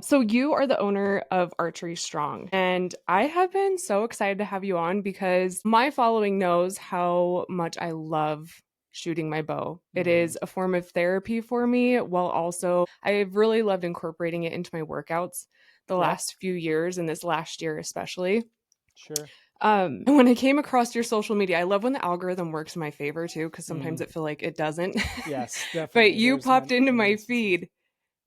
So you are the owner of Archery Strong, and I have been so excited to have you on because my following knows how much I love shooting my bow. It Hmm. is a form of therapy for me, while also I've really loved incorporating it into my workouts the Yeah, last few years and this last year especially. sure. And when I came across your social media, I love when the algorithm works in my favor too, because sometimes Hmm. I feel like it doesn't. Yes, But definitely. you There's popped into many my instances. feed,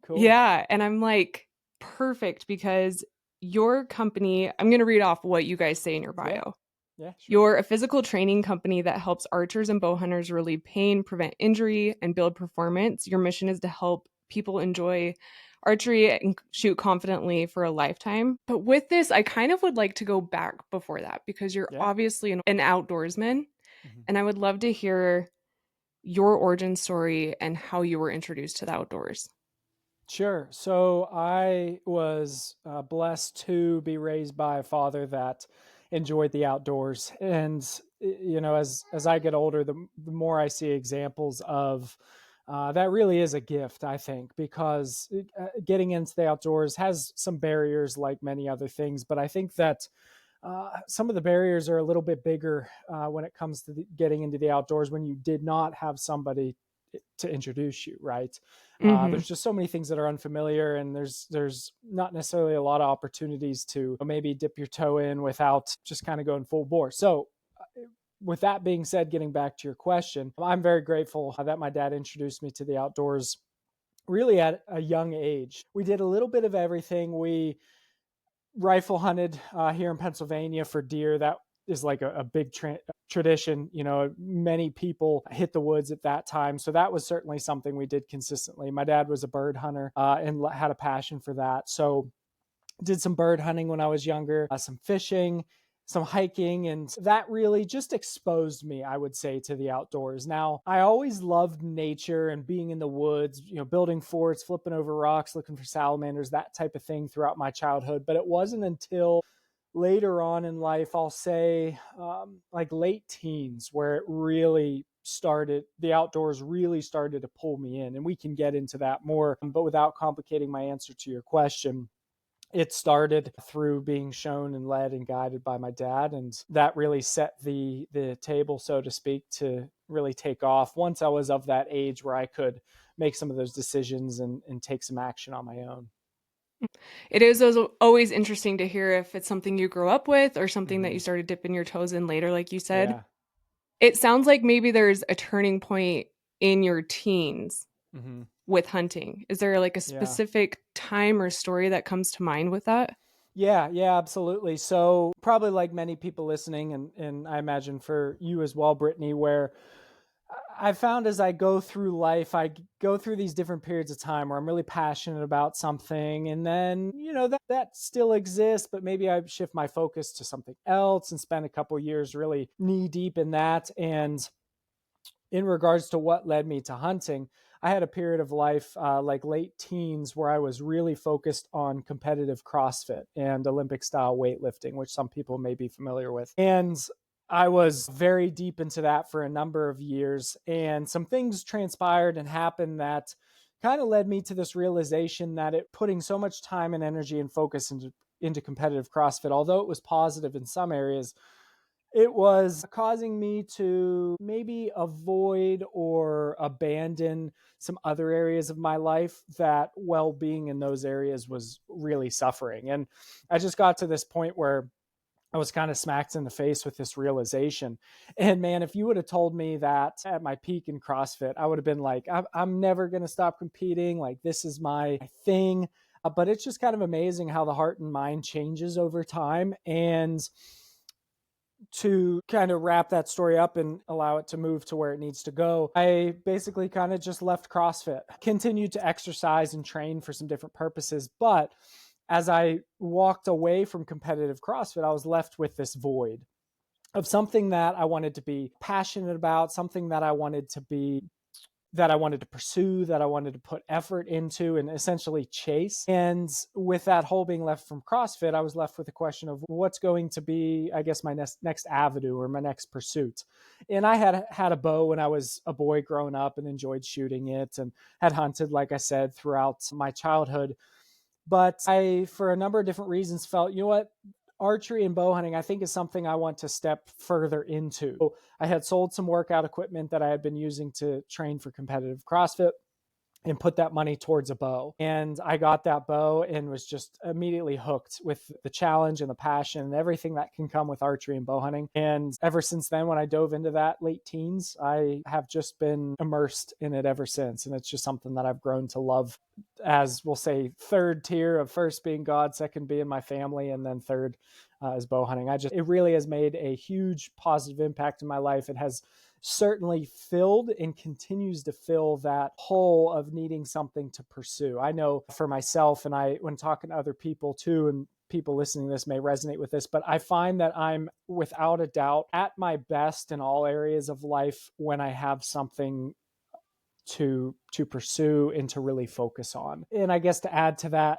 Cool. yeah, and I'm like, perfect because your company, I'm going to read off what you guys say in your Yeah, bio. yeah, sure. You're a physical training company that helps archers and bow hunters relieve pain, prevent injury, and build performance. Your mission is to help people enjoy archery and shoot confidently for a lifetime. But with this, I kind of would like to go back before that because you're Yeah. obviously an outdoorsman, Hmm. and I would love to hear your origin story and how you were introduced to the outdoors. Sure. So I was blessed to be raised by a father that enjoyed the outdoors, and as I get older, the more I see examples of that really is a gift, I think, because getting into the outdoors has some barriers like many other things, but I think that some of the barriers are a little bit bigger when it comes to getting into the outdoors when you did not have somebody to introduce you, right? Mhm. There's just so many things that are unfamiliar, and there's not necessarily a lot of opportunities to maybe dip your toe in without just kind of going full bore. So with that being said, getting back to your question, I'm very grateful that my dad introduced me to the outdoors really at a young age. We did a little bit of everything. We rifle hunted here in Pennsylvania for deer. That is like a big tradition. Many people hit the woods at that time. So that was certainly something we did consistently. My dad was a bird hunter and had a passion for that. So did some bird hunting when I was younger, some fishing, some hiking, and that really just exposed me, I would say, to the outdoors. Now, I always loved nature and being in the woods, building forts, flipping over rocks, looking for salamanders, that type of thing throughout my childhood. But it wasn't until later on in life, I'll say like late teens, where the outdoors really started to pull me in. And we can get into that more, but without complicating my answer to your question, it started through being shown and led and guided by my dad, and that really set the table, so to speak, to really take off once I was of that age where I could make some of those decisions and take some action on my own. It is always interesting to hear if it's something you grew up with or something that you Hmm. started dipping your toes in later, like you said. Yeah. It sounds like maybe there's a turning point in your teens Hmm. with hunting. Is there like a Yeah. specific time or story that comes to mind with that? Yeah, absolutely. So probably like many people listening, and I imagine for you as well, Brittany, where I found as I go through life, go through these different periods of time where I'm really passionate about something. And then, that still exists, but maybe I shift my focus to something else and spend a couple years really knee deep in that. And in regards to what led me to hunting, I had a period of life, like late teens, where I was really focused on competitive CrossFit and Olympic style weightlifting, which some people may be familiar with. And I was very deep into that for a number of years. And some things transpired and happened that kind of led me to this realization that putting so much time and energy and focus into competitive CrossFit, although it was positive in some areas, it was causing me to maybe avoid or abandon some other areas of my life that well-being in those areas was really suffering. And I just got to this point where I was kind of smacked in the face with this realization. And man, if you would have told me that at my peak in CrossFit, I would have been like, I'm never going to stop competing. Like, this is my thing. But it's just kind of amazing how the heart and mind changes over time. And to kind of wrap that story up and allow it to move to where it needs to go, I basically kind of just left CrossFit, continued to exercise and train for some different purposes. But as I walked away from competitive CrossFit, I was left with this void of something that I wanted to be passionate about, something that I wanted to pursue, that I wanted to put effort into and essentially chase. And with that hole being left from CrossFit, I was left with the question of what's going to be, I guess, my next avenue or my next pursuit. And I had a bow when I was a boy growing up and enjoyed shooting it and had hunted, like I said, throughout my childhood. But I, for a number of different reasons, felt, you know what, archery and bow hunting, I think, is something I want to step further into. So I had sold some workout equipment that I had been using to train for competitive CrossFit and put that money towards a bow. And I got that bow and was just immediately hooked with the challenge and the passion and everything that can come with archery and bow hunting. And ever since then, when I dove into that late teens, I have just been immersed in it ever since. And it's just something that I've grown to love, as we'll say, third tier of first being God, second being my family, and then third is bow hunting. It really has made a huge positive impact in my life. It has certainly filled and continues to fill that hole of needing something to pursue. I know for myself, and when talking to other people too, and people listening to this may resonate with this, but I find that I'm without a doubt at my best in all areas of life when I have something to pursue and to really focus on. And I guess to add to that,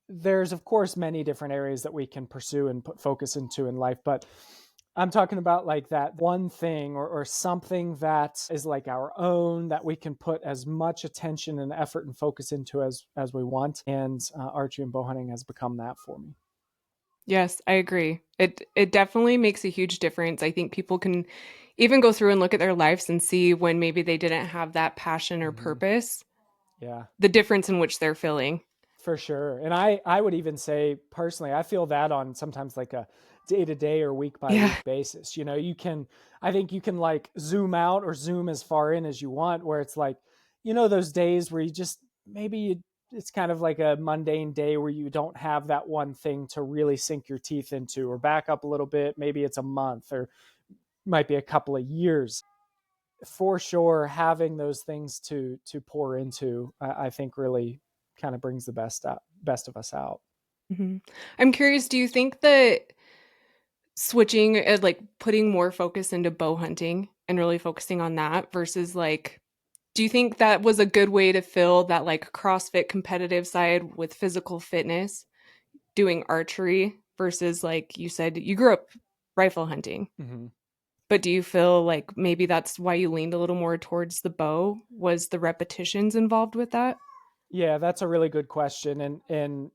there's of course many different areas that we can pursue and put focus into in life, but I'm talking about like that one thing, or something that is like our own, that we can put as much attention and effort and focus into as we want. And archery and bow hunting has become that for me. Yes, I agree. It definitely makes a huge difference. I think people can even go through and look at their lives and see when maybe they didn't have that passion or Mm-hmm. purpose, Yeah, the difference in which they're feeling. for sure. And I would even say personally, I feel that on sometimes like a day to day or week by Yeah. week basis. You know, I think you can like zoom out or zoom as far in as you want, where it's like, those days where you just maybe it's kind of like a mundane day where you don't have that one thing to really sink your teeth into, or back up a little bit. Maybe it's a month, or might be a couple of years. For sure, having those things to pour into, I think really kind of brings the best of us out. Mhm. I'm curious, do you think that switching, like putting more focus into bow hunting and really focusing on that versus like, do you think that was a good way to fill that like CrossFit competitive side with physical fitness, doing archery versus like you said, you grew up rifle hunting, Mm-hmm. but do you feel like maybe that's why you leaned a little more towards the bow? Was the repetitions involved with that? Yeah, that's a really good question. And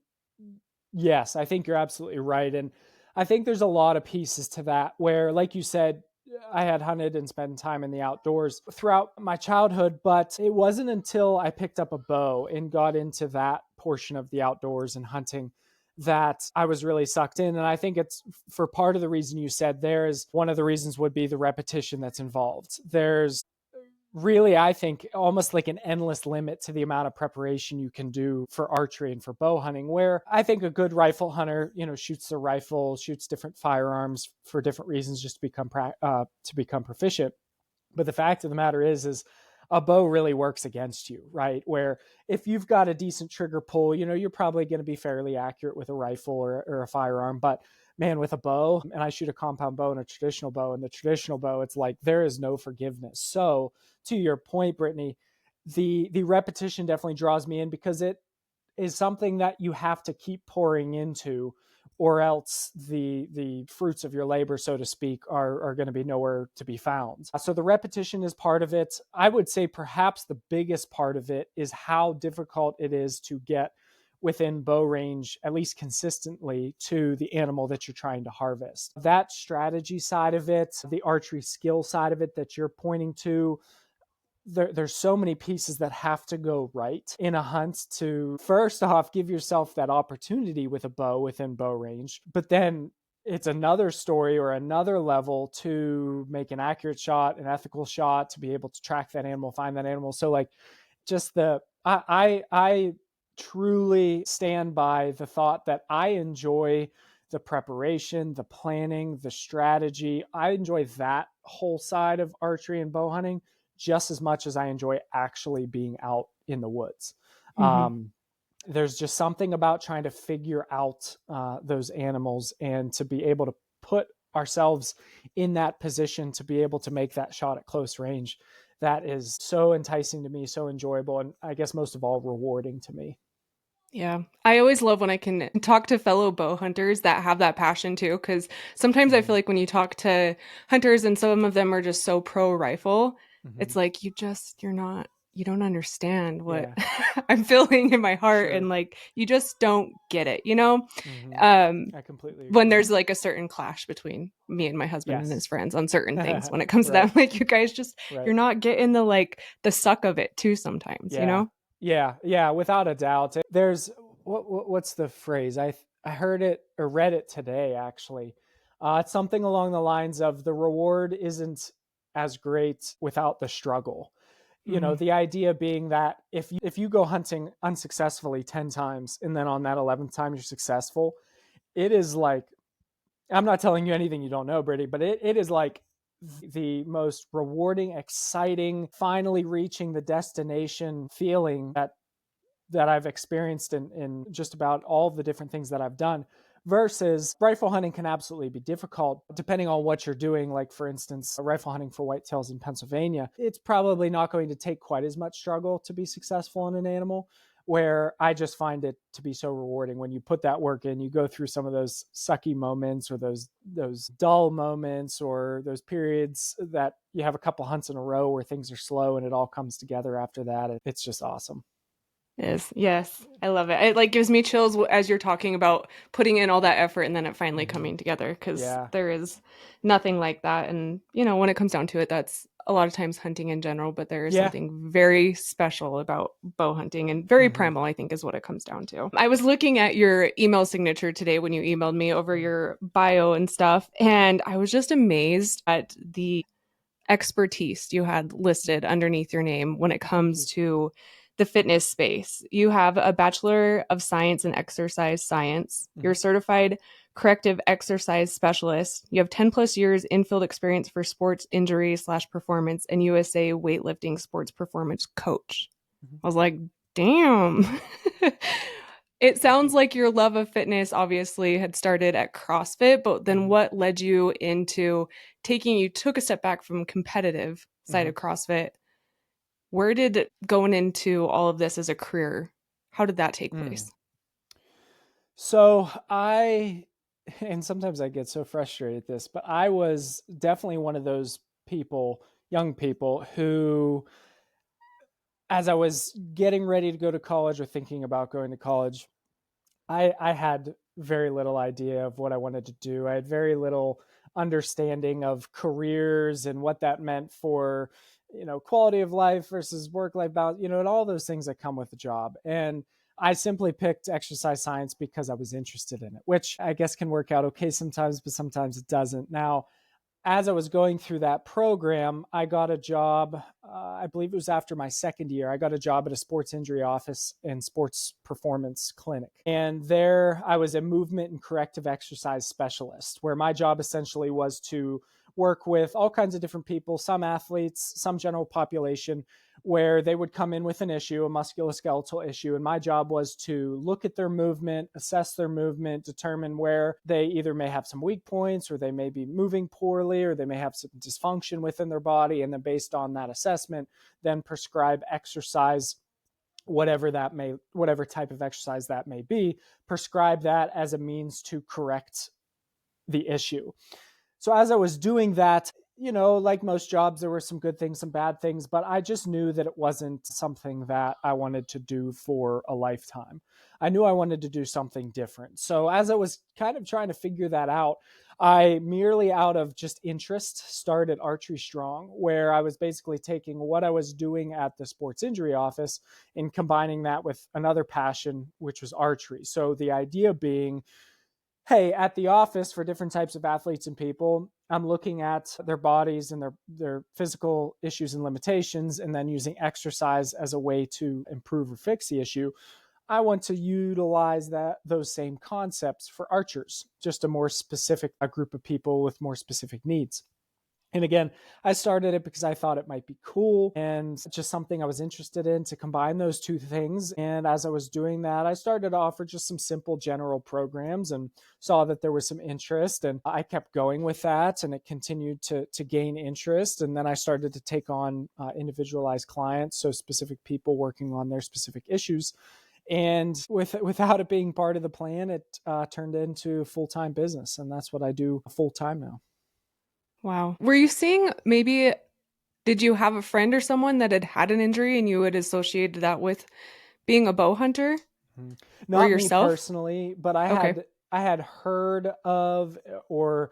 yes, I think you're absolutely right. And I think there's a lot of pieces to that where, like you said, I had hunted and spent time in the outdoors throughout my childhood, but it wasn't until I picked up a bow and got into that portion of the outdoors and hunting that I was really sucked in. And I think it's for part of the reason you said there is one of the reasons would be the repetition that's involved. There's really, I think, almost like an endless limit to the amount of preparation you can do for archery and for bow hunting, where I think a good rifle hunter, shoots their rifle, shoots different firearms for different reasons, just to become proficient. But the fact of the matter is a bow really works against you, right? Where if you've got a decent trigger pull, you're probably going to be fairly accurate with a rifle or a firearm. But man, with a bow, and I shoot a compound bow and a traditional bow, and the traditional bow, it's like there is no forgiveness. So to your point, Brittany, the repetition definitely draws me in, because it is something that you have to keep pouring into, or else the fruits of your labor, so to speak, are going to be nowhere to be found. So the repetition is part of it. I would say perhaps the biggest part of it is how difficult it is to get within bow range, at least consistently, to the animal that you're trying to harvest. That strategy side of it, the archery skill side of it that you're pointing to, there's so many pieces that have to go right in a hunt to, first off, give yourself that opportunity with a bow within bow range, but then it's another story or another level to make an accurate shot, an ethical shot, to be able to track that animal, find that animal. So like, just I truly stand by the thought that I enjoy the preparation, the planning, the strategy. I enjoy that whole side of archery and bow hunting just as much as I enjoy actually being out in the woods. Mm-hmm. There's just something about trying to figure out those animals, and to be able to put ourselves in that position to be able to make that shot at close range, that is so enticing to me, so enjoyable, and I guess most of all rewarding to me. Yeah. I always love when I can talk to fellow bow hunters that have that passion too, because sometimes I Mm-hmm. feel like when you talk to hunters and some of them are just so pro rifle, Mm-hmm. it's like you're not. you don't understand what Yeah. I'm feeling in my heart, and Sure. like you just don't get it, you know? Hmm. Um, I completely when agree. there's like a certain clash between me and my husband and his Yes. friends on certain things when it comes to Right. that, like you guys just Right. you're not getting the like the suck of it too sometimes, you Yeah. know? Yeah. Yeah. Without a doubt. There's what's the phrase? I heard it or read it today actually. It's something along the lines of the reward isn't as great without the struggle. You know, Mm. the idea being that if you go hunting unsuccessfully 10 times and then on that 11th time you're successful, it is like, I'm not telling you anything you don't know, Brittany, but it is like the most rewarding, exciting, finally reaching the destination feeling that I've experienced in just about all the different things that I've done. Versus rifle hunting can absolutely be difficult depending on what you're doing. Like, for instance, rifle hunting for whitetails in Pennsylvania, it's probably not going to take quite as much struggle to be successful in an animal. Where I just find it to be so rewarding when you put that work in, you go through some of those sucky moments or those dull moments or those periods that you have a couple hunts in a row where things are slow and it all comes together after that. It's just awesome. Yes, yes. I love it. It like gives me chills as you're talking about putting in all that effort and then it finally Mm-hmm. coming together, because Yeah. there is nothing like that. And, you know, when it comes down to it, that's a lot of times hunting in general, but there is Yeah. something very special about bow hunting and very Mm-hmm. primal, I think is what it comes down to. I was looking at your email signature today when you emailed me over Mm-hmm. your bio and stuff, and I was just amazed at the expertise you had listed underneath your name when it Thank comes you. to the fitness space. You have a Bachelor of Science in Exercise Science. You're Mm-hmm. a certified corrective exercise specialist. You have 10 plus years in-field experience for sports injury slash performance and USA weightlifting sports performance coach. Mm-hmm. I was like, damn. It Thank sounds you. like your love of fitness obviously had started at CrossFit, but then Mm-hmm. what led you into you took a step back from competitive side Mm-hmm. of CrossFit. Where did going into all of this as a career, how did that take Mm. place? So and sometimes I get so frustrated at this, but I was definitely one of those people, young people, who, as I was getting ready to go to college or thinking about going to college, I had very little idea of what I wanted to do. I had very little understanding of careers and what that meant for, quality of life versus work life balance, and all those things that come with a job. And I simply picked exercise science because I was interested in it, which I guess can work out okay sometimes, but sometimes it doesn't. Now, as I was going through that program, I got a job. I believe it was after my second year. I got a job at a sports injury office and sports performance clinic. And there I was a movement and corrective exercise specialist, where my job essentially was to work with all kinds of different people, some athletes, some general population, where they would come in with an issue, a musculoskeletal issue. And my job was to look at their movement, assess their movement, determine where they either may have some weak points or they may be moving poorly or they may have some dysfunction within their body. And then based on that assessment, then prescribe exercise, whatever type of exercise that may be, prescribe that as a means to correct the issue. So as I was doing that, like most jobs, there were some good things, some bad things, but I just knew that it wasn't something that I wanted to do for a lifetime. I knew I wanted to do something different. So as I was kind of trying to figure that out, I merely out of just interest started Archery Strong, where I was basically taking what I was doing at the sports injury office and combining that with another passion, which was archery. So the idea being, hey, at the office for different types of athletes and people, I'm looking at their bodies and their physical issues and limitations, and then using exercise as a way to improve or fix the issue. I want to utilize those same concepts for archers, just a more specific a group of people with more specific needs. And again, I started it because I thought it might be cool and just something I was interested in to combine those two things. And as I was doing that, I started to offer just some simple general programs and saw that there was some interest. And I kept going with that and it continued to gain interest. And then I started to take on individualized clients, so specific people working on their specific issues. And without it being part of the plan, it turned into full-time business. And that's what I do full-time now. Wow. Were you seeing maybe Did you have a friend or someone that had had an injury and you had associated that with being a bow hunter Mhm. or Not me yourself? personally, but I Okay. had I had heard of, or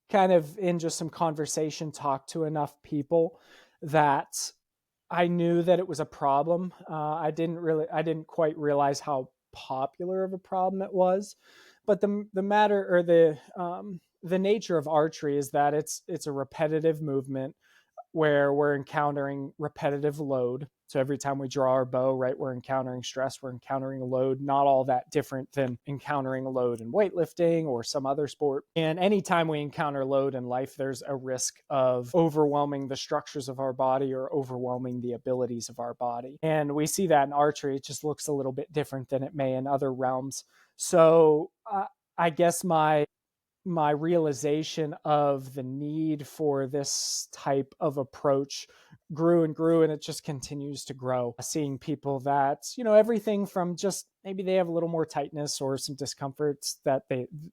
kind of in just some conversation talked to enough people that I knew that it was a problem. I didn't quite realize how popular of a problem it was. But the matter, or the nature of archery is that it's a repetitive movement where we're encountering repetitive load. So every time we draw our bow, right, we're encountering stress, we're encountering a load, not all that different than encountering a load in weightlifting or some other sport. And anytime we encounter load in life, there's a risk of overwhelming the structures of our body or overwhelming the abilities of our body. And we see that in archery. It just looks a little bit different than it may in other realms. So I guess my realization of the need for this type of approach grew and grew, and it just continues to grow. Seeing people that, everything from just maybe they have a little more tightness or some discomforts that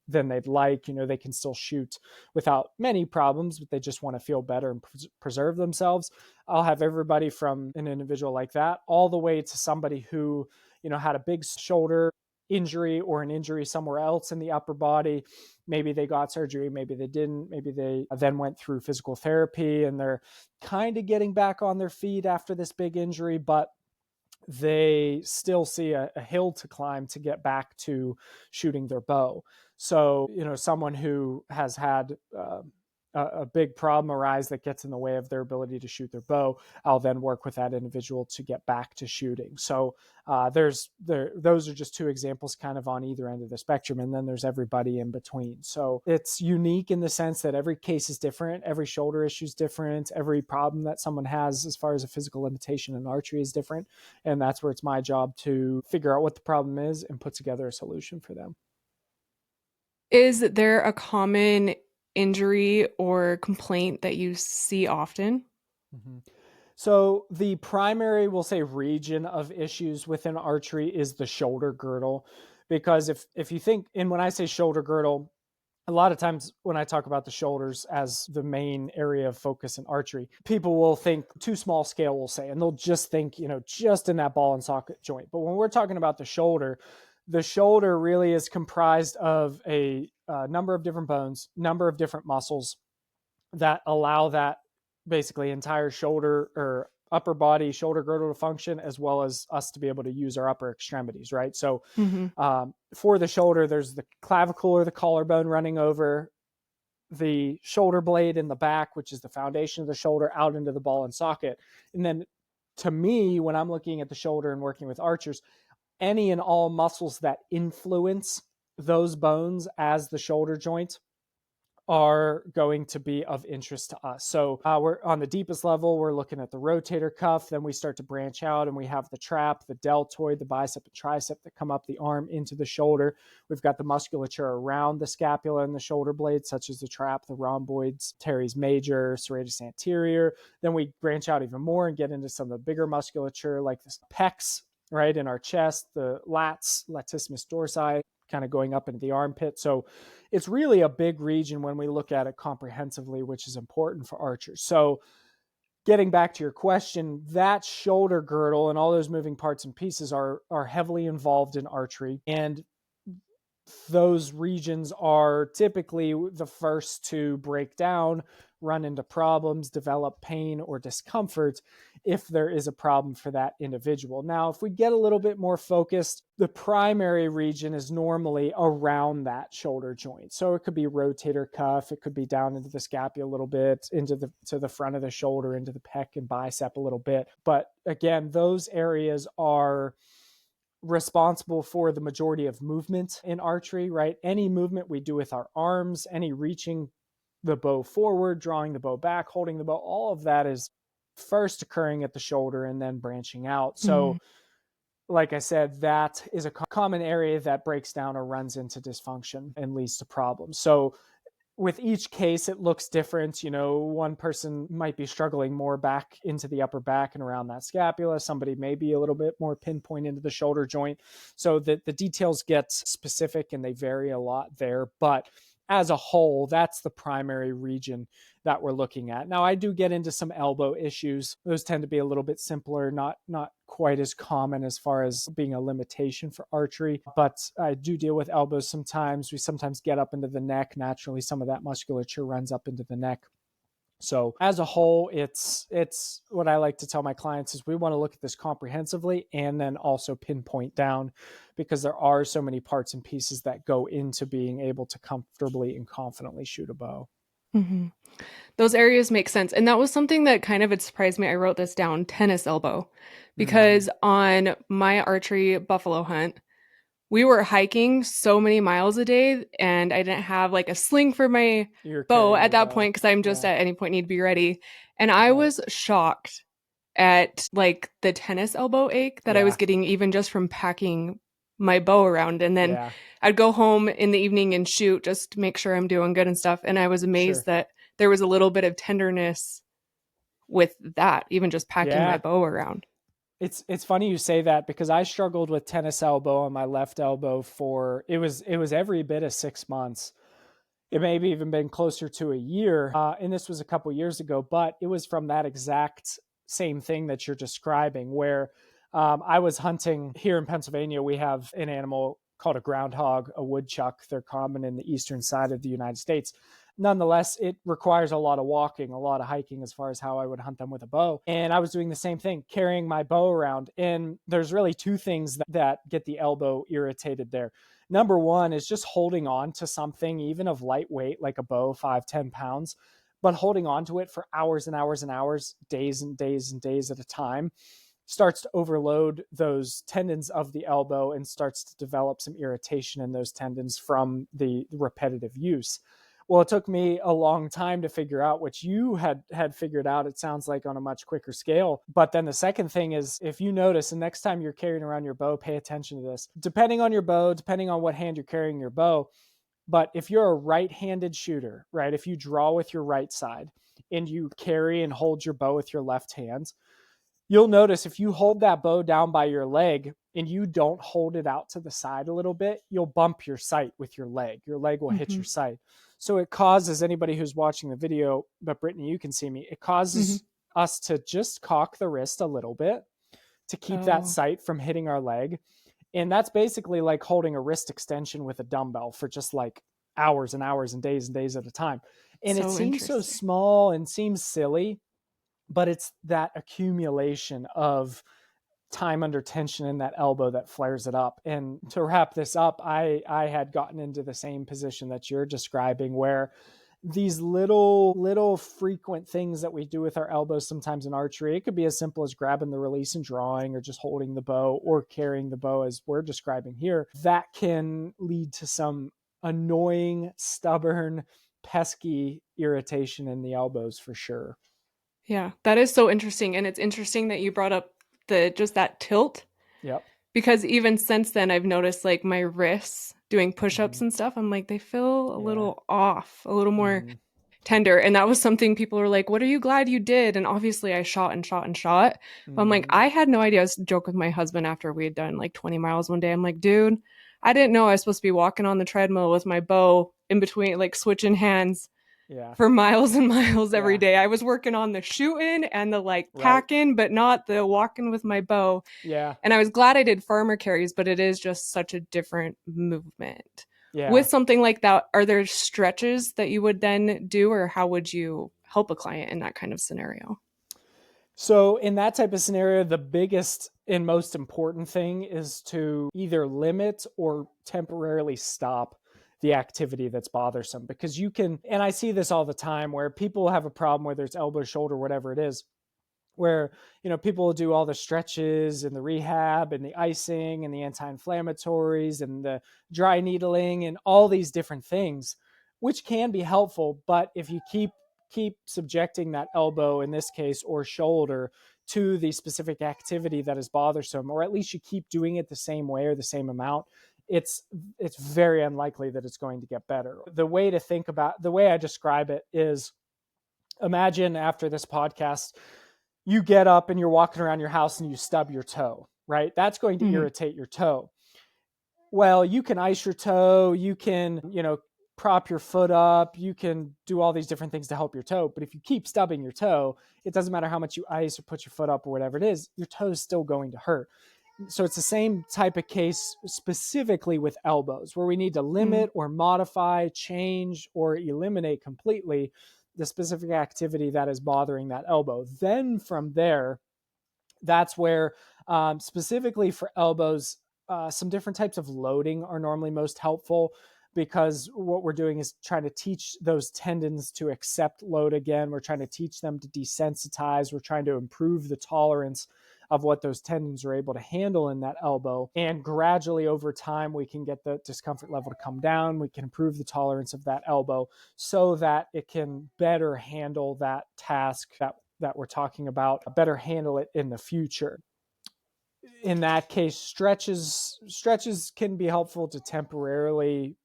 than they'd like, they can still shoot without many problems, but they just want to feel better and preserve themselves. I'll have everybody from an individual like that all the way to somebody who, had a big shoulder injury or an injury somewhere else in the upper body. Maybe they got surgery, maybe they didn't, maybe they then went through physical therapy and they're kind of getting back on their feet after this big injury, but they still see a hill to climb to get back to shooting their bow. So, someone who has had a big problem arise that gets in the way of their ability to shoot their bow, I'll then work with that individual to get back to shooting. So those are just two examples kind of on either end of the spectrum. And then there's everybody in between. So it's unique in the sense that every case is different. Every shoulder issue is different. Every problem that someone has as far as a physical limitation in archery is different. And that's where it's my job to figure out what the problem is and put together a solution for them. Is there a common injury or complaint that you see often? Mm-hmm. So the primary, we'll say, region of issues within archery is the shoulder girdle, because if you think, and when I say shoulder girdle, a lot of times when I talk about the shoulders as the main area of focus in archery, people will think too small scale, we'll say, and they'll just think, just in that ball and socket joint. But when we're talking about the shoulder really is comprised of a number of different bones, number of different muscles that allow that basically entire shoulder or upper body shoulder girdle to function, as well as us to be able to use our upper extremities, right? So Mhm. for the shoulder, there's the clavicle or the collarbone running over the shoulder blade in the back, which is the foundation of the shoulder, out into the ball and socket. And then to me, when I'm looking at the shoulder and working with archers, any and all muscles that influence those bones as the shoulder joint are going to be of interest to us. So we're on the deepest level, we're looking at the rotator cuff, then we start to branch out and we have the trap, the deltoid, the bicep and tricep that come up the arm into the shoulder. We've got the musculature around the scapula and the shoulder blades, such as the trap, the rhomboids, teres major, serratus anterior. Then we branch out even more and get into some of the bigger musculature like the pecs, right, in our chest, the lats, latissimus dorsi, kind of going up into the armpit. So it's really a big region when we look at it comprehensively, which is important for archers. So getting back to your question, that shoulder girdle and all those moving parts and pieces are heavily involved in archery. And those regions are typically the first to break down, run into problems, develop pain or discomfort if there is a problem for that individual. Now, if we get a little bit more focused, the primary region is normally around that shoulder joint. So it could be rotator cuff, it could be down into the scapula a little bit, to the front of the shoulder, into the pec and bicep a little bit. But again, those areas are responsible for the majority of movement in archery, right? Any movement we do with our arms, any reaching the bow forward, drawing the bow back, holding the bow, all of that is first occurring at the shoulder and then branching out. So, Mhm. like I said, that is a common area that breaks down or runs into dysfunction and leads to problems. So, with each case, it looks different. One person might be struggling more back into the upper back and around that scapula. Somebody may be a little bit more pinpoint into the shoulder joint. So the details get specific and they vary a lot there. But as a whole, that's the primary region that we're looking at. Now, I do get into some elbow issues. Those tend to be a little bit simpler, not quite as common as far as being a limitation for archery, but I do deal with elbows sometimes. We sometimes get up into the neck. Naturally, some of that musculature runs up into the neck. So as a whole, it's what I like to tell my clients is we want to look at this comprehensively and then also pinpoint down, because there are so many parts and pieces that go into being able to comfortably and confidently shoot a bow. Mm-hmm. Those areas make sense. And that was something that kind of had surprised me. I wrote this down, tennis elbow, because on my archery buffalo hunt, we were hiking so many miles a day, and I didn't have like a sling for my You're bow carrying at your that bow. point because I'm just Yeah. at any point need to be ready. And I Right. was shocked at like the tennis elbow ache that I was Yeah. getting even just from packing my bow around. And then Yeah. I'd go home in the evening and shoot just to make sure I'm doing good and stuff. And I was amazed Sure. that there was a little bit of tenderness with that, even just packing my Yeah. bow around. It's funny you say that, because I struggled with tennis elbow on my left elbow for it was every bit of 6 months. It may have even been closer to a year. And this was a couple years ago, but it was from that exact same thing that you're describing, where I was hunting here in Pennsylvania. We have an animal called a groundhog, a woodchuck. They're common in the eastern side of the United States. Nonetheless, it requires a lot of walking, a lot of hiking as far as how I would hunt them with a bow. And I was doing the same thing, carrying my bow around. And there's really two things that get the elbow irritated there. Number one is just holding on to something, even of lightweight, like a bow, 5-10 pounds, but holding on to it for hours and hours and hours, days and days and days at a time, starts to overload those tendons of the elbow and starts to develop some irritation in those tendons from the repetitive use. Well, it took me a long time to figure out what you had figured out. It sounds like on a much quicker scale. But then the second thing is, if you notice, the next time you're carrying around your bow, pay attention to this. Depending on your bow, depending on what hand you're carrying your bow, but if you're a right-handed shooter, right, if you draw with your right side and you carry and hold your bow with your left hand, you'll notice if you hold that bow down by your leg and you don't hold it out to the side a little bit, you'll bump your sight with your leg. Your leg will hit Mm-hmm. your sight. So it causes anybody who's watching the video, but Brittany, you can see me, it Mm-hmm. causes us to just cock the wrist a little bit to keep that Oh, sight from hitting our leg. And that's basically like holding a wrist extension with a dumbbell for just like hours and days at a time. And it so seems so interesting. small and seems silly, but it's that accumulation of time under tension in that elbow that flares it up. And to wrap this up, I had gotten into the same position that you're describing, where these little frequent things that we do with our elbows sometimes in archery, it could be as simple as grabbing the release and drawing, or just holding the bow or carrying the bow as we're describing here, that can lead to some annoying, stubborn, pesky irritation in the elbows for sure. Yeah, that is so interesting. And it's interesting that you brought up the just that tilt, Yep. because even since then I've noticed like my wrists doing push-ups Mm-hmm. and stuff, I'm like they feel a Yeah. little off, a little more Mm-hmm. tender. And that was something people were like, "What are you glad you did?" And obviously I shot and shot and shot. But I'm like, Mm-hmm. I had no idea. I was joking with my husband after we had done like 20 miles one day. I'm like, dude, I didn't know I was supposed to be walking on the treadmill with my bow in between, like switching hands Yeah. for miles and miles every Yeah. day. I was working on the shooting and the like Right. packing, but not the walking with my bow. Yeah. And I was glad I did farmer carries, but it is just such a different movement. With Yeah. something like that, are there stretches that you would then do, or how would you help a client in that kind of scenario? So, in that type of scenario, the biggest and most important thing is to either limit or temporarily stop the activity that's bothersome, because you can, and I see this all the time where people have a problem, whether it's elbow, shoulder, whatever it is, where people will do all the stretches and the rehab and the icing and the anti-inflammatories and the dry needling and all these different things, which can be helpful. But if you keep subjecting that elbow in this case, or shoulder, to the specific activity that is bothersome, or at least you keep doing it the same way or the same amount, it's very unlikely that it's going to get better. The way to think about, the way I describe it is, imagine after this podcast you get up and you're walking around your house and you stub your toe, right? That's going to Mm-hmm. irritate your toe. Well, you can ice your toe, you can, prop your foot up, you can do all these different things to help your toe. But if you keep stubbing your toe, it doesn't matter how much you ice or put your foot up or whatever it is, your toe is still going to hurt. So it's the same type of case specifically with elbows, where we need to limit or modify, change, or eliminate completely the specific activity that is bothering that elbow. Then from there, that's where specifically for elbows, some different types of loading are normally most helpful, because what we're doing is trying to teach those tendons to accept load again. We're trying to teach them to desensitize. We're trying to improve the tolerance of what those tendons are able to handle in that elbow. And gradually over time, we can get the discomfort level to come down. We can improve the tolerance of that elbow so that it can better handle that task that we're talking about, better handle it in the future. In that case, stretches can be helpful to temporarily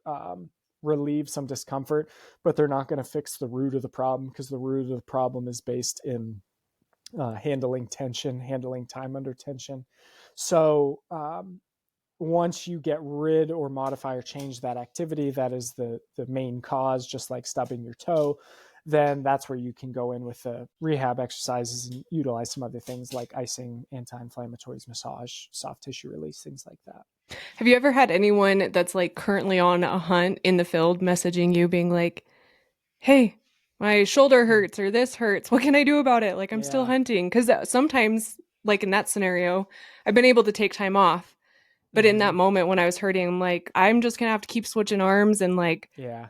relieve some discomfort, but they're not going to fix the root of the problem, because the root of the problem is based in handling tension, handling time under tension. So once you get rid or modify or change that activity, that is the main cause, just like stubbing your toe, then that's where you can go in with the rehab exercises and utilize some other things like icing, anti-inflammatories, massage, soft tissue release, things like that. Have you ever had anyone that's like currently on a hunt in the field messaging you being like, hey, my shoulder hurts or this hurts. What can I do about it? Like, I'm still Yeah. hunting. Because sometimes, like in that scenario, I've been able to take time off. But in that Mm-hmm. moment when I was hurting, I'm like, I'm just going to have to keep switching arms and like Yeah.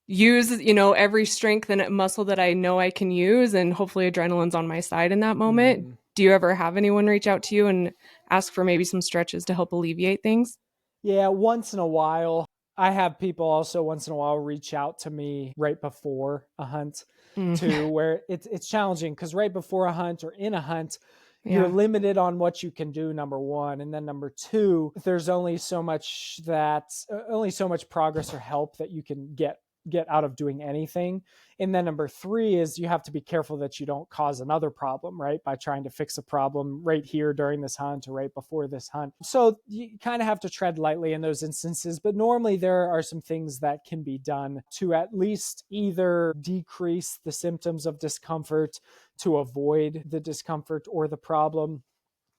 use, every strength and muscle that I know I can use. And hopefully adrenaline's on my side in that moment. Mm-hmm. Do you ever have anyone reach out to you and ask for maybe some stretches to help alleviate things? Yeah, once in a while. I have people also once in a while reach out to me right before a hunt Mm. too, where it's challenging, because right before a hunt or in a hunt, you're Yeah. limited on what you can do, number one. And then number two, there's only so much progress or help that you can get out of doing anything. And then number three is you have to be careful that you don't cause another problem, right? By trying to fix a problem right here during this hunt or right before this hunt. So you kind of have to tread lightly in those instances. But normally there are some things that can be done to at least either decrease the symptoms of discomfort, to avoid the discomfort or the problem,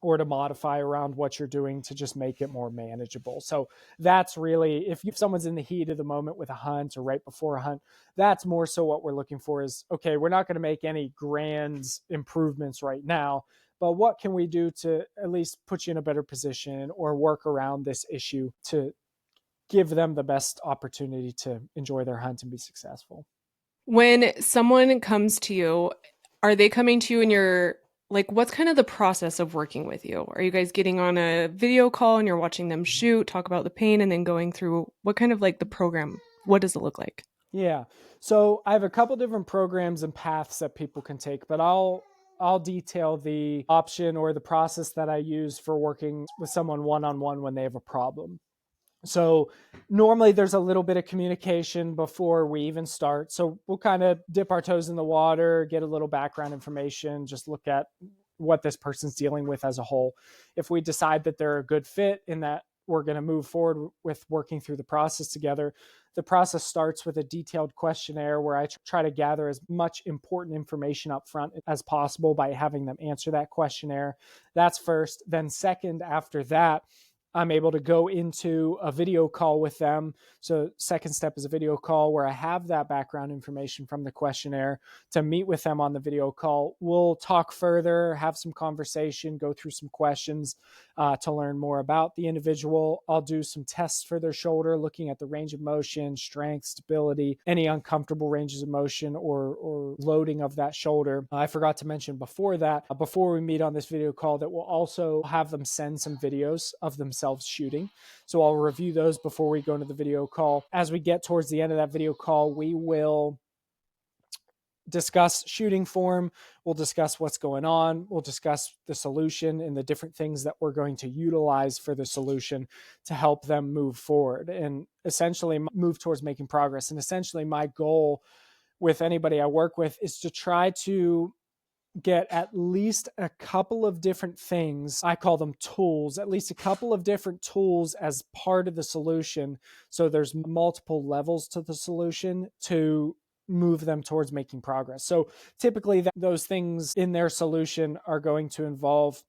or to modify around what you're doing to just make it more manageable. So that's really, if someone's in the heat of the moment with a hunt or right before a hunt, that's more so what we're looking for is, okay, we're not going to make any grand improvements right now, but what can we do to at least put you in a better position or work around this issue to give them the best opportunity to enjoy their hunt and be successful. When someone comes to you, are they coming to you and you're like, what's kind of the process of working with you? Are you guys getting on a video call and you're watching them shoot, talk about the pain, and then going through what kind of like the program? What does it look like? Yeah. So I have a couple different programs and paths that people can take, but I'll detail the option or the process that I use for working with someone one-on-one when they have a problem. So normally there's a little bit of communication before we even start. So we'll kind of dip our toes in the water, get a little background information, just look at what this person's dealing with as a whole. If we decide that they're a good fit and that we're going to move forward with working through the process together, the process starts with a detailed questionnaire where I try to gather as much important information up front as possible by having them answer that questionnaire. That's first. Then second, after that, I'm able to go into a video call with them. So second step is a video call where I have that background information from the questionnaire to meet with them on the video call. We'll talk further, have some conversation, go through some questions to learn more about the individual. I'll do some tests for their shoulder, looking at the range of motion, strength, stability, any uncomfortable ranges of motion or loading of that shoulder. I forgot to mention before that, before we meet on this video call, that we'll also have them send some videos of themselves shooting. So I'll review those before we go into the video call. As we get towards the end of that video call, we will discuss shooting form. We'll discuss what's going on. We'll discuss the solution and the different things that we're going to utilize for the solution to help them move forward and essentially move towards making progress. And essentially my goal with anybody I work with is to try to get at least a couple of different things. I call them tools, at least a couple of different tools as part of the solution. So there's multiple levels to the solution to move them towards making progress. So typically those things in their solution are going to involve,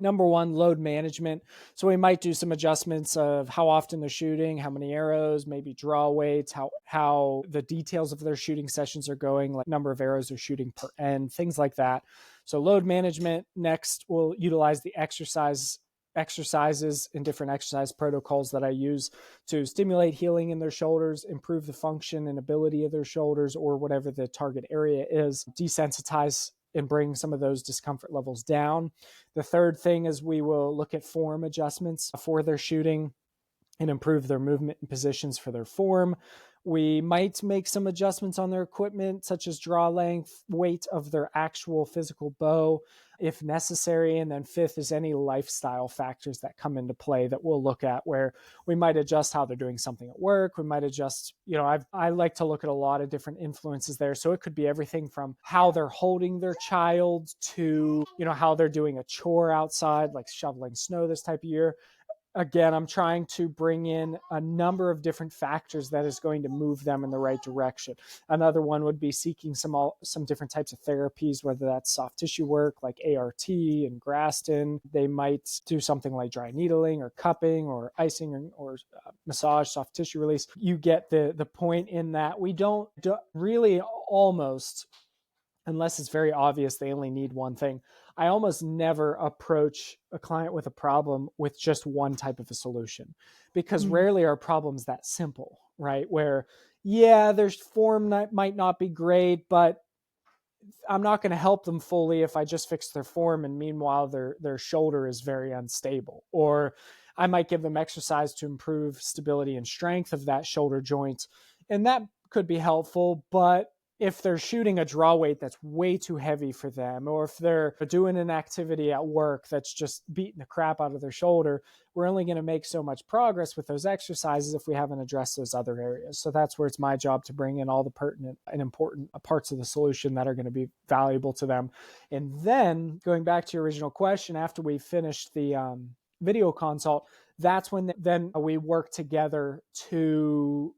number one, load management. So we might do some adjustments of how often they're shooting, how many arrows, maybe draw weights, how the details of their shooting sessions are going, like number of arrows they're shooting per end, things like that. So load management. Next, we'll utilize the exercises and different exercise protocols that I use to stimulate healing in their shoulders, improve the function and ability of their shoulders, or whatever the target area is, desensitize and bring some of those discomfort levels down. The third thing is we will look at form adjustments for their shooting and improve their movement and positions for their form. We might make some adjustments on their equipment, such as draw length, weight of their actual physical bow, if necessary. And then fifth is any lifestyle factors that come into play that we'll look at, where we might adjust how they're doing something at work. We might adjust, I like to look at a lot of different influences there. So it could be everything from how they're holding their child to, how they're doing a chore outside, like shoveling snow this type of year. Again, I'm trying to bring in a number of different factors that is going to move them in the right direction. Another one would be seeking some different types of therapies, whether that's soft tissue work like ART and Graston. They might do something like dry needling or cupping or icing or massage, soft tissue release. You get the point in that we don't really, almost, unless it's very obvious they only need one thing, I almost never approach a client with a problem with just one type of a solution, because rarely are problems that simple, right? Where, their form might not be great, but I'm not going to help them fully if I just fix their form, and meanwhile their shoulder is very unstable. Or I might give them exercise to improve stability and strength of that shoulder joint, and that could be helpful. But if they're shooting a draw weight that's way too heavy for them, or if they're doing an activity at work that's just beating the crap out of their shoulder, we're only going to make so much progress with those exercises if we haven't addressed those other areas. So that's where it's my job to bring in all the pertinent and important parts of the solution that are going to be valuable to them. And then going back to your original question, after we finished the video consult, that's when then we work together to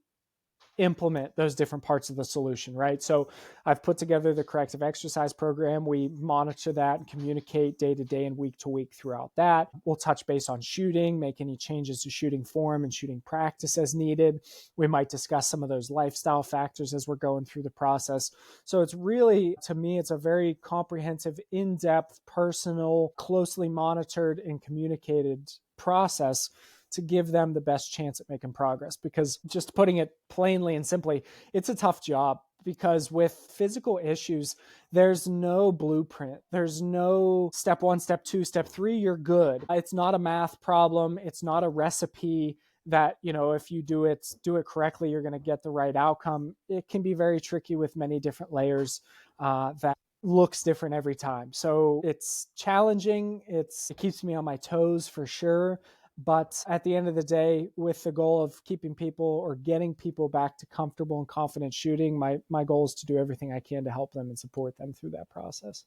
implement those different parts of the solution, right? So I've put together the corrective exercise program. We monitor that and communicate day to day and week to week throughout that. We'll touch base on shooting, make any changes to shooting form and shooting practice as needed. We might discuss some of those lifestyle factors as we're going through the process. So it's really, to me, it's a very comprehensive, in-depth, personal, closely monitored and communicated process to give them the best chance at making progress. Because, just putting it plainly and simply, it's a tough job, because with physical issues, there's no blueprint. There's no step 1, step 2, step 3, you're good. It's not a math problem. It's not a recipe that, if you do it correctly, you're going to get the right outcome. It can be very tricky with many different layers that looks different every time. So it's challenging. It keeps me on my toes for sure. But at the end of the day, with the goal of keeping people or getting people back to comfortable and confident shooting, my goal is to do everything I can to help them and support them through that process.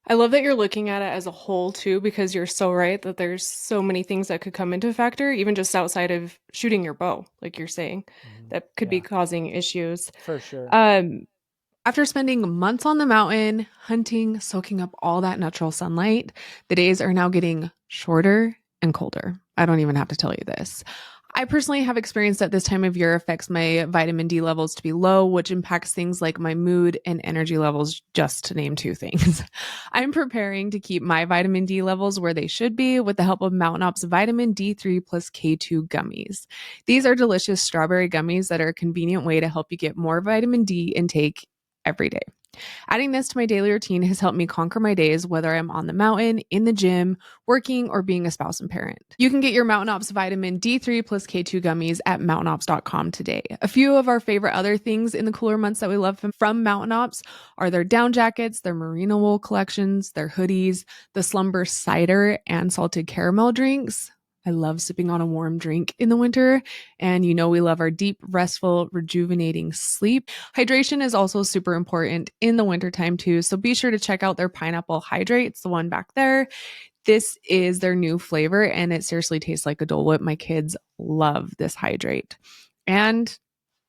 I love that you're looking at it as a whole too, because you're so right that there's so many things that could come into factor, even just outside of shooting your bow, like you're saying, that could be causing issues. For sure. After spending months on the mountain, hunting, soaking up all that natural sunlight, the days are now getting shorter and colder. I don't even have to tell you this. I personally have experienced that this time of year affects my vitamin D levels to be low, which impacts things like my mood and energy levels, just to name 2 things. I'm preparing to keep my vitamin D levels where they should be with the help of Mountain Op's Vitamin D3 plus K2 gummies. These are delicious strawberry gummies that are a convenient way to help you get more vitamin D intake every day. Adding this to my daily routine has helped me conquer my days, whether I'm on the mountain, in the gym, working, or being a spouse and parent. You can get your Mountain Ops Vitamin D3 plus K2 gummies at mountainops.com today. A few of our favorite other things in the cooler months that we love from Mountain Ops are their down jackets, their merino wool collections, their hoodies, the Slumber cider and salted caramel drinks. I love sipping on a warm drink in the winter. And we love our deep, restful, rejuvenating sleep. Hydration is also super important in the wintertime too. So be sure to check out their pineapple hydrate. It's the one back there. This is their new flavor and it seriously tastes like a Dole Whip. My kids love this hydrate. And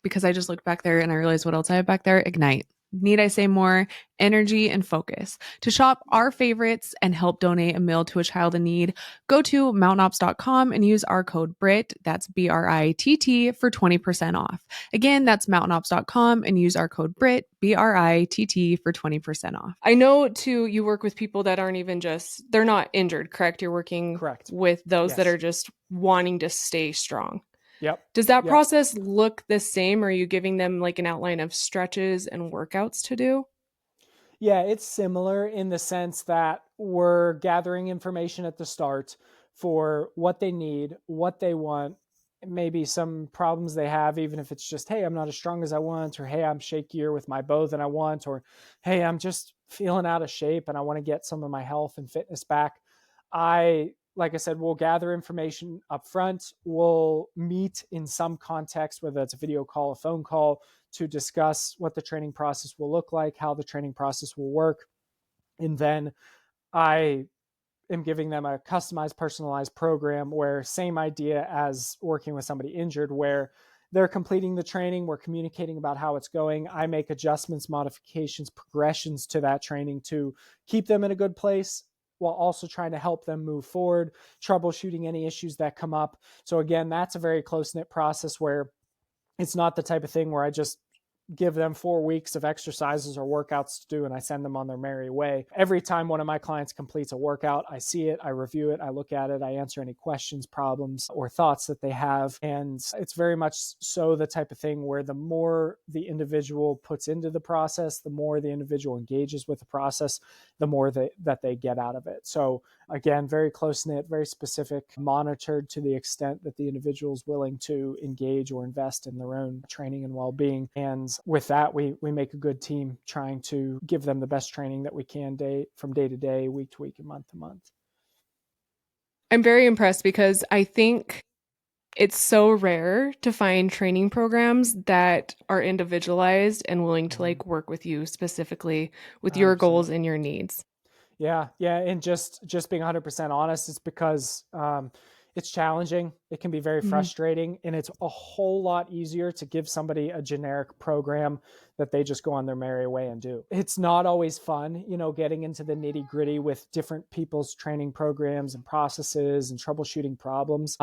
because I just looked back there and I realized what else I have back there, Ignite. Need I say more? Energy and focus. To shop our favorites and help donate a meal to a child in need, go to mountainops.com and use our code BRIT, that's BRITT, for 20% off. Again, that's mountainops.com and use our code BRIT, BRITT, for 20% off. I know too, you work with people that aren't even they're not injured, correct? You're working Correct. with those that Yes. are just wanting to stay strong. Yep. Does that Yep. process look the same? Or are you giving them like an outline of stretches and workouts to do? Yeah, it's similar in the sense that we're gathering information at the start for what they need, what they want, maybe some problems they have, even if it's just, hey, I'm not as strong as I want, or hey, I'm shakier with my bow than I want, or hey, I'm just feeling out of shape and I want to get some of my health and fitness back. Like I said, we'll gather information up front. We'll meet in some context, whether that's a video call, a phone call, to discuss what the training process will look like, how the training process will work. And then I am giving them a customized, personalized program where same idea as working with somebody injured, where they're completing the training, we're communicating about how it's going. I make adjustments, modifications, progressions to that training to keep them in a good place while also trying to help them move forward, troubleshooting any issues that come up. So again, that's a very close-knit process where it's not the type of thing where I just give them 4 weeks of exercises or workouts to do and I send them on their merry way. Every time one of my clients completes a workout, I see it, I review it, I look at it, I answer any questions, problems, or thoughts that they have. And it's very much so the type of thing where the more the individual puts into the process, the more the individual engages with the process, the more that they get out of it. So again, very close-knit, very specific, monitored to the extent that the individual is willing to engage or invest in their own training and well-being. And with that, we make a good team trying to give them the best training that we can from day to day, week to week, and month to month. I'm very impressed because I think it's so rare to find training programs that are individualized and willing to like work with you specifically with your goals Absolutely. and your needs. Yeah. And just being 100% honest, it's because it's challenging. It can be very frustrating, and it's a whole lot easier to give somebody a generic program that they just go on their merry way and do. It's not always fun, getting into the nitty gritty with different people's training programs and processes and troubleshooting problems.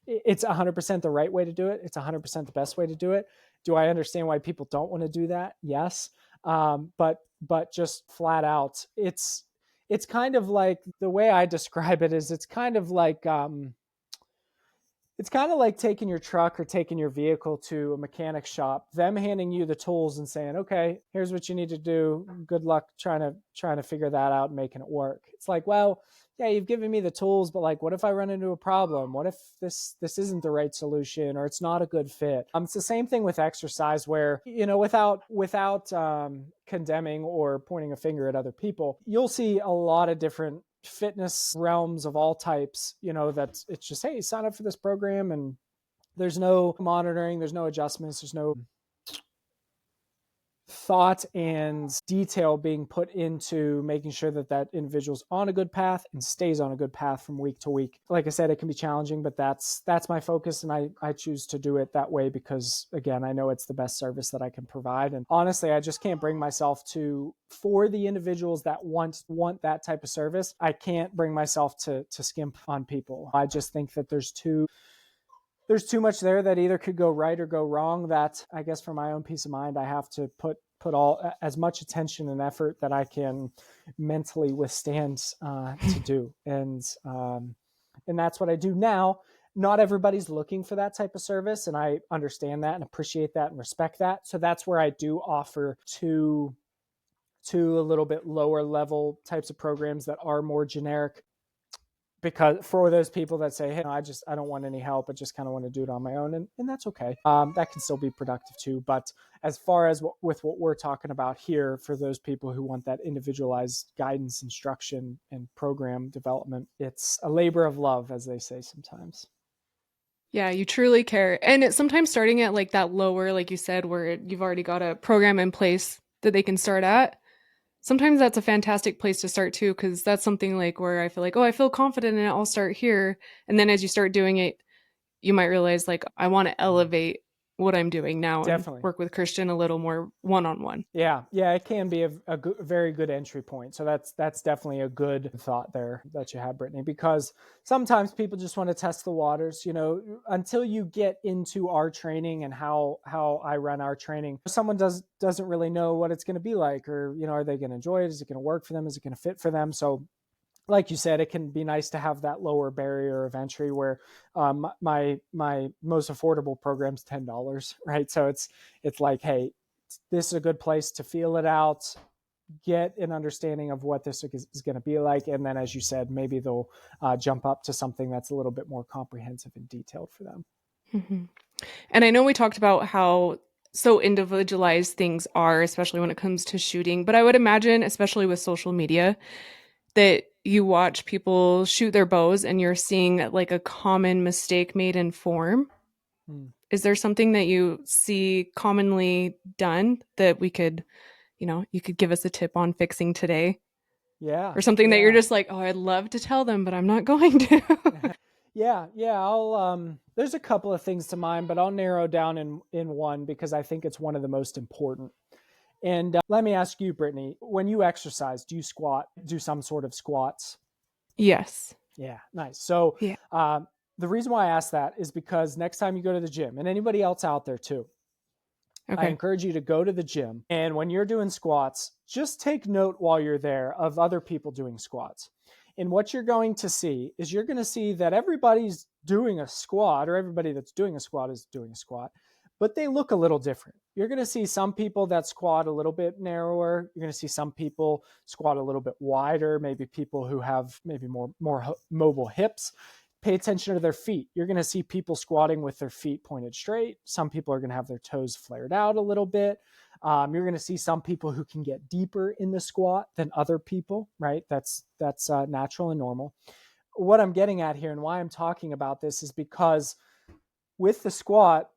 It's 100% the right way to do it. It's 100% the best way to do it. Do I understand why people don't want to do that? Yes. But just flat out, it's kind of like, the way I describe it is, it's kind of like taking your truck or taking your vehicle to a mechanic shop, them handing you the tools and saying, okay, here's what you need to do. Good luck trying to figure that out and making it work. It's like, well, yeah, you've given me the tools, but like, what if I run into a problem? What if this isn't the right solution, or it's not a good fit? It's the same thing with exercise, where, without condemning or pointing a finger at other people, you'll see a lot of different fitness realms of all types, that it's just, hey, sign up for this program and there's no monitoring, there's no adjustments, there's no thought and detail being put into making sure that individual's on a good path and stays on a good path from week to week. Like I said, it can be challenging, but that's my focus, and I choose to do it that way because, again, I know it's the best service that I can provide. And honestly, I just can't bring myself for the individuals that want that type of service, I can't bring myself to skimp on people. I just think that there's too much there that either could go right or go wrong, that I guess for my own peace of mind, I have to put all as much attention and effort that I can mentally withstand to do. And that's what I do now. Not everybody's looking for that type of service, and I understand that and appreciate that and respect that. So that's where I do offer to a little bit lower level types of programs that are more generic. because for those people that say, hey, I don't want any help, I just kind of want to do it on my own, and that's okay. That can still be productive too. But as far as with what we're talking about here, for those people who want that individualized guidance, instruction, and program development, it's a labor of love, as they say sometimes. Yeah, you truly care. And it's sometimes starting at like that lower, like you said, where you've already got a program in place that they can start at. Sometimes that's a fantastic place to start too, because that's something like where I feel like, oh, I feel confident in it, I'll start here. And then as you start doing it, you might realize like I want to elevate what I'm doing now and Definitely. work with Christian a little more one on one. Yeah, it can be a very good entry point. So that's definitely a good thought there that you have, Brittany, because sometimes people just want to test the waters. Until you get into our training and how I run our training, someone doesn't really know what it's going to be like, or are they going to enjoy it? Is it going to work for them? Is it going to fit for them? So, like you said, it can be nice to have that lower barrier of entry where my most affordable program's $10, right? So it's like, hey, this is a good place to feel it out, get an understanding of what this is going to be like, and then, as you said, maybe they'll jump up to something that's a little bit more comprehensive and detailed for them. Mm-hmm. And I know we talked about how so individualized things are, especially when it comes to shooting, but I would imagine, especially with social media, that you watch people shoot their bows and you're seeing like a common mistake made in form. Hmm. Is there something that you see commonly done that we could, you could give us a tip on fixing today? Yeah, Or something that you're yeah. just like, oh, I'd love to tell them, but I'm not going to. Yeah. I'll there's a couple of things to mind, but I'll narrow down in one because I think it's one of the most important. And let me ask you, Brittany, when you exercise, do you do some sort of squats? Yes. Yeah, nice. So Yeah. the reason why I ask that is because next time you go to the gym, and anybody else out there too, I Okay. encourage you to go to the gym. And when you're doing squats, just take note while you're there of other people doing squats. And what you're going to see is you're going to see that everybody's doing a squat, or everybody that's doing a squat is doing a squat, but they look a little different. You're going to see some people that squat a little bit narrower. You're going to see some people squat a little bit wider, maybe people who have maybe more mobile hips. Pay attention to their feet. You're going to see people squatting with their feet pointed straight. Some people are going to have their toes flared out a little bit. You're going to see some people who can get deeper in the squat than other people, right? That's natural and normal. What I'm getting at here and why I'm talking about this is because with the squat,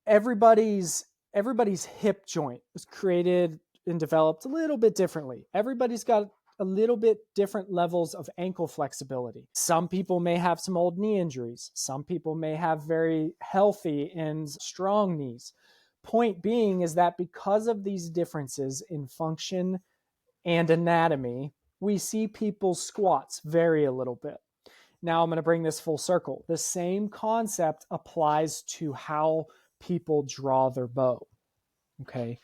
everybody's hip joint was created and developed a little bit differently. Everybody's got a little bit different levels of ankle flexibility. Some people may have some old knee injuries. Some people may have very healthy and strong knees. Point being is that because of these differences in function and anatomy, we see people's squats vary a little bit. Now I'm going to bring this full circle. The same concept applies to how people draw their bow. Okay.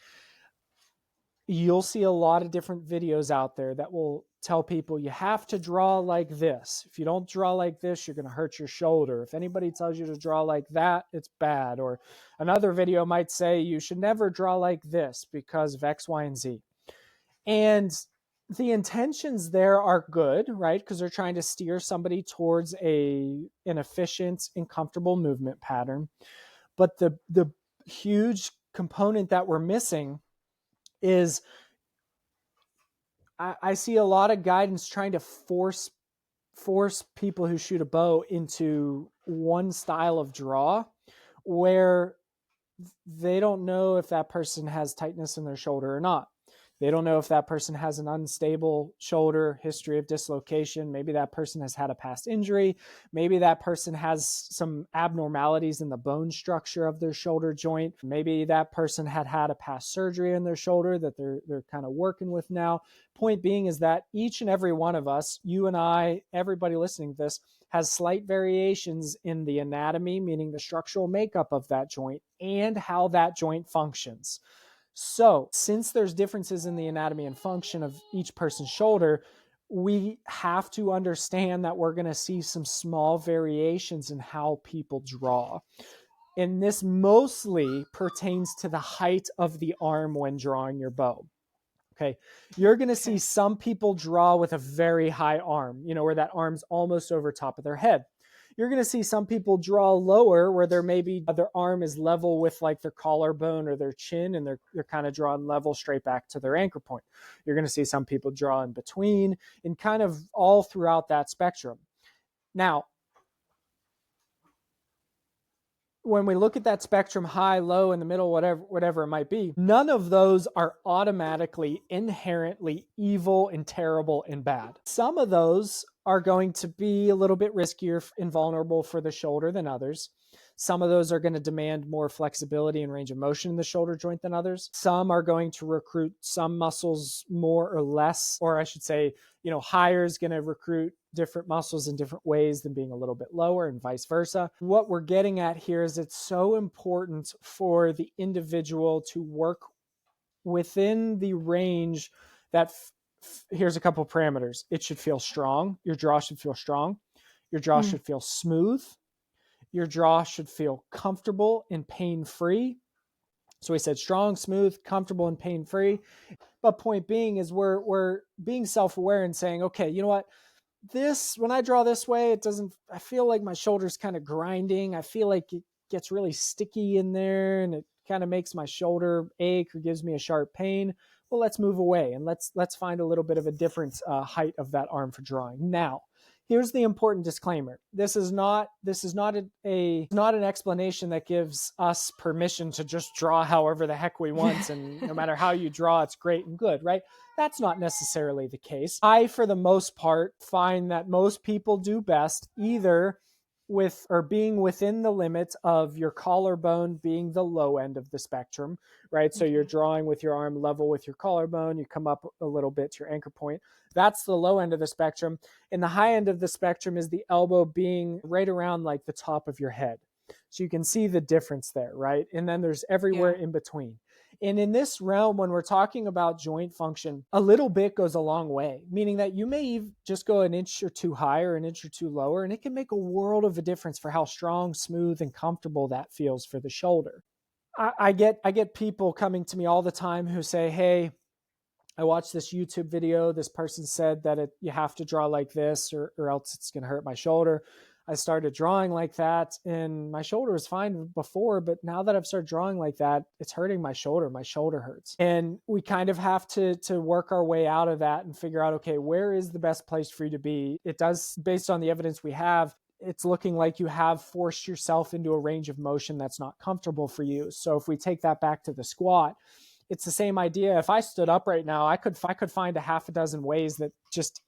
You'll see a lot of different videos out there that will tell people you have to draw like this. If you don't draw like this, you're going to hurt your shoulder. If anybody tells you to draw like that, it's bad. Or another video might say you should never draw like this because of X, Y, and Z. And the intentions there are good, right? Because they're trying to steer somebody towards an efficient and comfortable movement pattern. But the huge component that we're missing is I see a lot of guidance trying to force people who shoot a bow into one style of draw where they don't know if that person has tightness in their shoulder or not. They don't know if that person has an unstable shoulder, history of dislocation. Maybe that person has had a past injury. Maybe that person has some abnormalities in the bone structure of their shoulder joint. Maybe that person had a past surgery in their shoulder that they're kind of working with now. Point being is that each and every one of us, you and I, everybody listening to this, has slight variations in the anatomy, meaning the structural makeup of that joint and how that joint functions. So, since there's differences in the anatomy and function of each person's shoulder, we have to understand that we're going to see some small variations in how people draw. And this mostly pertains to the height of the arm when drawing your bow. Okay. You're going to see Okay. some people draw with a very high arm, where that arm's almost over top of their head. You're going to see some people draw lower where they're maybe their arm is level with like their collarbone or their chin, and they're kind of drawing level straight back to their anchor point. You're going to see some people draw in between and kind of all throughout that spectrum. Now, when we look at that spectrum, high, low, in the middle, whatever it might be, none of those are automatically inherently evil and terrible and bad. Some of those are going to be a little bit riskier and vulnerable for the shoulder than others. Some of those are going to demand more flexibility and range of motion in the shoulder joint than others. Some are going to recruit some muscles more or less, or I should say, higher is going to recruit different muscles in different ways than being a little bit lower, and vice versa. What we're getting at here is it's so important for the individual to work within the range that here's a couple parameters. It should feel strong. Your draw should feel strong. Your draw should feel smooth. Your draw should feel comfortable and pain-free. So we said strong, smooth, comfortable, and pain-free. But point being is we're being self-aware and saying, okay, you know what? When I draw this way, I feel like my shoulder's kind of grinding. I feel like it gets really sticky in there and it kind of makes my shoulder ache or gives me a sharp pain. Well, let's move away and let's find a little bit of a different height of that arm for drawing. Now, here's the important disclaimer. This is not an explanation that gives us permission to just draw however the heck we want, and no matter how you draw, it's great and good, right? That's not necessarily the case. I, for the most part, find that most people do best either with or being within the limits of your collarbone being the low end of the spectrum, right? So you're drawing with your arm level with your collarbone, you come up a little bit to your anchor point. That's the low end of the spectrum. And the high end of the spectrum is the elbow being right around like the top of your head. So you can see the difference there, right? And then there's everywhere in between. And in this realm, when we're talking about joint function, a little bit goes a long way, meaning that you may just go an inch or two higher, an inch or two lower, and it can make a world of a difference for how strong, smooth, and comfortable that feels for the shoulder. I get people coming to me all the time who say, hey, I watched this YouTube video. This person said that you have to draw like this or else it's going to hurt my shoulder. I started drawing like that and my shoulder was fine before, but now that I've started drawing like that, it's hurting my shoulder. My shoulder hurts. And we kind of have to work our way out of that and figure out, okay, where is the best place for you to be? It does, based on the evidence we have, it's looking like you have forced yourself into a range of motion that's not comfortable for you. So if we take that back to the squat, it's the same idea. If I stood up right now, I could find a half a dozen ways that just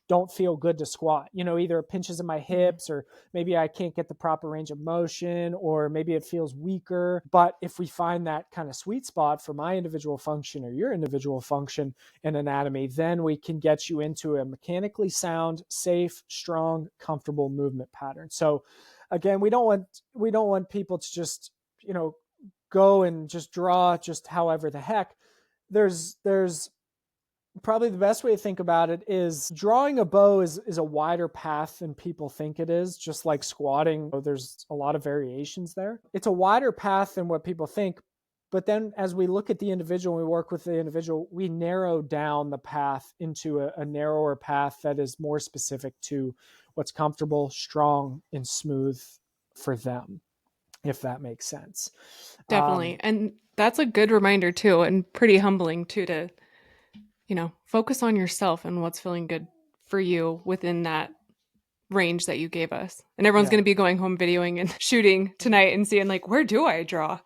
don't feel good to squat. Either it pinches in my hips or maybe I can't get the proper range of motion or maybe it feels weaker. But if we find that kind of sweet spot for my individual function or your individual function and anatomy, then we can get you into a mechanically sound, safe, strong, comfortable movement pattern. So again, we don't want people to just, go and just draw just however the heck. There's probably the best way to think about it is drawing a bow is a wider path than people think it is, just like squatting. There's a lot of variations there. It's a wider path than what people think. But then as we look at the individual, we work with the individual, we narrow down the path into a narrower path that is more specific to what's comfortable, strong, and smooth for them, if that makes sense. Definitely. And that's a good reminder too, and pretty humbling too, to, focus on yourself and what's feeling good for you within that range that you gave us. And everyone's going to be going home videoing and shooting tonight and seeing like, where do I draw?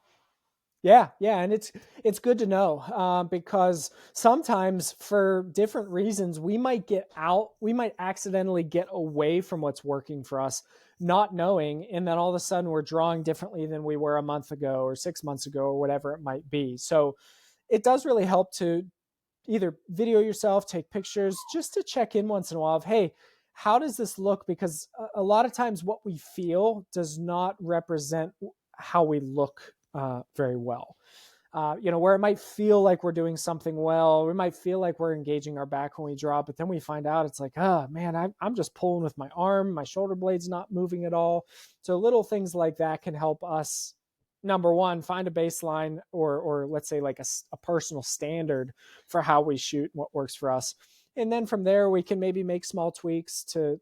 Yeah. And it's good to know because sometimes for different reasons, we might accidentally get away from what's working for us, not knowing. And then all of a sudden we're drawing differently than we were a month ago or 6 months ago or whatever it might be. So it does really help to either video yourself, take pictures, just to check in once in a while of, hey, how does this look? Because a lot of times what we feel does not represent how we look very well. Where it might feel like we're doing something well, we might feel like we're engaging our back when we draw, but then we find out it's like, oh man, I'm just pulling with my arm, my shoulder blade's not moving at all. So little things like that can help us number one, find a baseline, or let's say like a personal standard for how we shoot and what works for us. And then from there, we can maybe make small tweaks to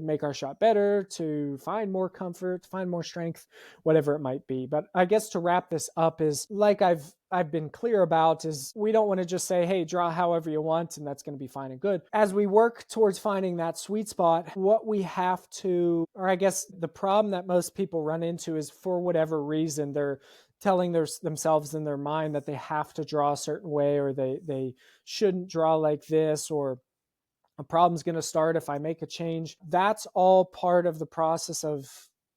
make our shot better, to find more comfort, to find more strength, whatever it might be. But I guess to wrap this up is, like I've been clear about, is we don't want to just say, hey, draw however you want and that's going to be fine and good. As we work towards finding that sweet spot, what we have to, or I guess the problem that most people run into is, for whatever reason, they're telling themselves in their mind that they have to draw a certain way, or they shouldn't draw like this, or a problem's going to start if I make a change. That's all part of the process of,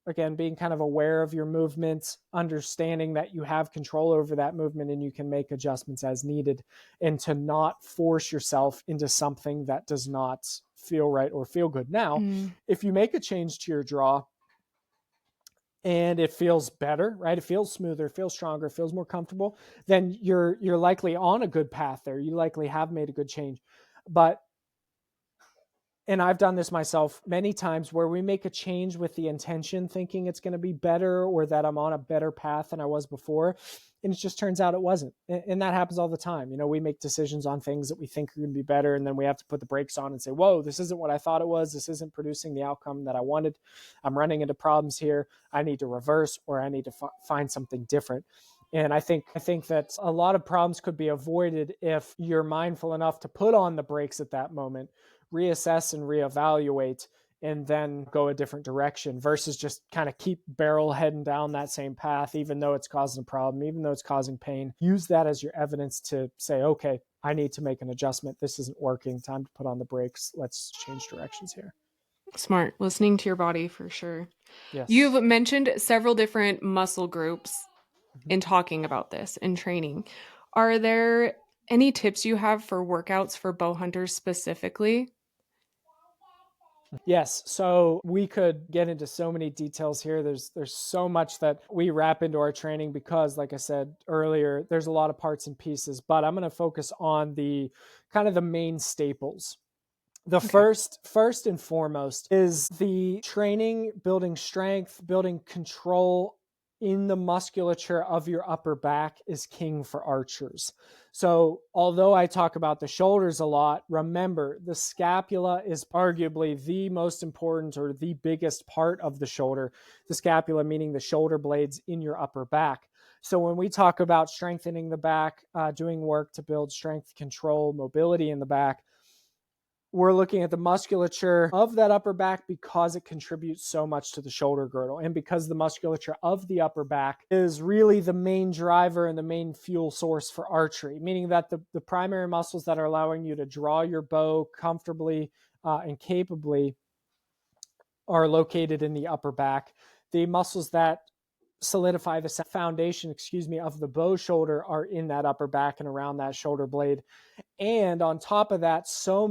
again, being kind of aware of your movement, understanding that you have control over that movement and you can make adjustments as needed, and to not force yourself into something that does not feel right or feel good. Now, if you make a change to your draw and it feels better, right? It feels smoother, it feels stronger, it feels more comfortable, then you're likely on a good path there. You likely have made a good change. But and I've done this myself many times, where we make a change with the intention, thinking it's going to be better, or that I'm on a better path than I was before. And it just turns out it wasn't. And that happens all the time. You know, we make decisions on things that we think are going to be better, and then we have to put the brakes on and say, whoa, this isn't what I thought it was. This isn't producing the outcome that I wanted. I'm running into problems here. I need to reverse, or I need to find something different. And I think that a lot of problems could be avoided if you're mindful enough to put on the brakes at that moment, reassess and reevaluate, and then go a different direction, versus just kind of keep barrel heading down that same path, even though it's causing a problem, even though it's causing pain. Use that as your evidence to say, okay, I need to make an adjustment. This isn't working. Time to put on the brakes. Let's change directions here. Smart. Listening to your body for sure. Yes. You've mentioned several different muscle groups Mm-hmm. in talking about this in training. Are there any tips you have for workouts for bow hunters specifically? Yes. So we could get into so many details here. There's so much that we wrap into our training because, like I said earlier, there's a lot of parts and pieces, but I'm going to focus on the kind of the main staples. The Okay. first and foremost is the training, building strength, building control in the musculature of your upper back is king for archers. So although I talk about the shoulders a lot, remember the scapula is arguably the most important, or the biggest part of the shoulder. The scapula meaning the shoulder blades in your upper back. So when we talk about strengthening the back, doing work to build strength, control, mobility in the back, we're looking at the musculature of that upper back because it contributes so much to the shoulder girdle, and because the musculature of the upper back is really the main driver and the main fuel source for archery, meaning that the primary muscles that are allowing you to draw your bow comfortably and capably are located in the upper back. The muscles that solidify the foundation, of the bow shoulder are in that upper back and around that shoulder blade. And on top of that, so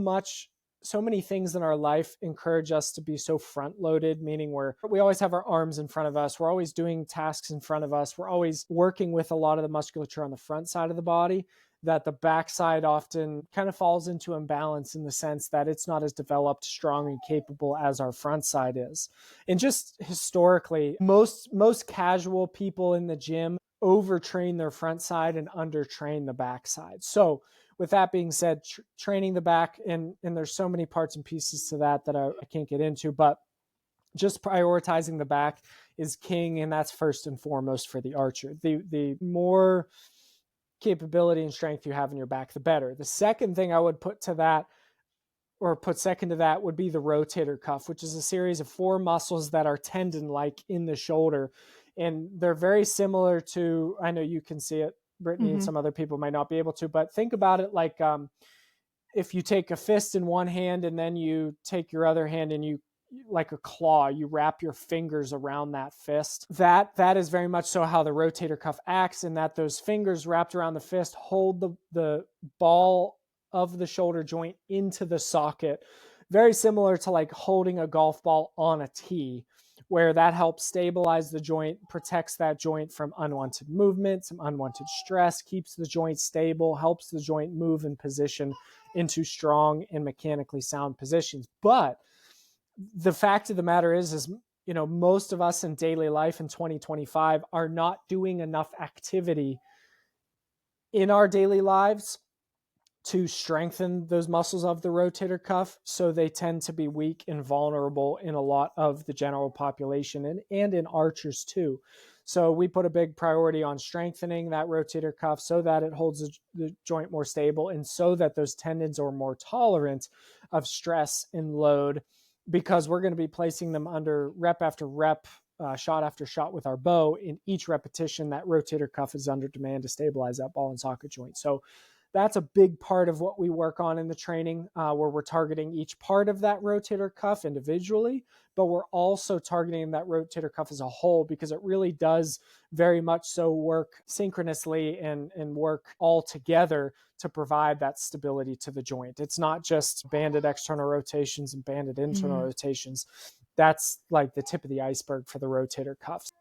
many things in our life encourage us to be so front loaded, meaning we always have our arms in front of us. We're always doing tasks in front of us. We're always working with a lot of the musculature on the front side of the body, that the backside often kind of falls into imbalance, in the sense that it's not as developed, strong, and capable as our front side is. And just historically, most casual people in the gym overtrain their front side and undertrain the backside. So with that being said, training the back, and there's so many parts and pieces to that I can't get into, but just prioritizing the back is king, and that's first and foremost for the archer. The more capability and strength you have in your back, the better. The second thing I would put to that, or put second to that, would be the rotator cuff, which is a series of 4 muscles that are tendon-like in the shoulder. And they're very similar to, I know you can see it, Brittany, and some other people might not be able to, but think about it like if you take a fist in one hand and then you take your other hand and you, like a claw, you wrap your fingers around that fist. That is very much so how the rotator cuff acts, in that those fingers wrapped around the fist hold the ball of the shoulder joint into the socket. Very similar to like holding a golf ball on a tee, where that helps stabilize the joint, protects that joint from unwanted movement, some unwanted stress, keeps the joint stable, helps the joint move in position into strong and mechanically sound positions. But the fact of the matter is, most of us in daily life in 2025 are not doing enough activity in our daily lives to strengthen those muscles of the rotator cuff. So they tend to be weak and vulnerable in a lot of the general population and in archers too. So we put a big priority on strengthening that rotator cuff so that it holds the joint more stable and so that those tendons are more tolerant of stress and load, because we're going to be placing them under rep after rep, shot after shot with our bow. In each repetition, that rotator cuff is under demand to stabilize that ball and socket joint. So that's a big part of what we work on in the training, where we're targeting each part of that rotator cuff individually, but we're also targeting that rotator cuff as a whole, because it really does very much so work synchronously and work all together to provide that stability to the joint. It's not just banded external rotations and banded internal rotations. That's like the tip of the iceberg for the rotator cuffs.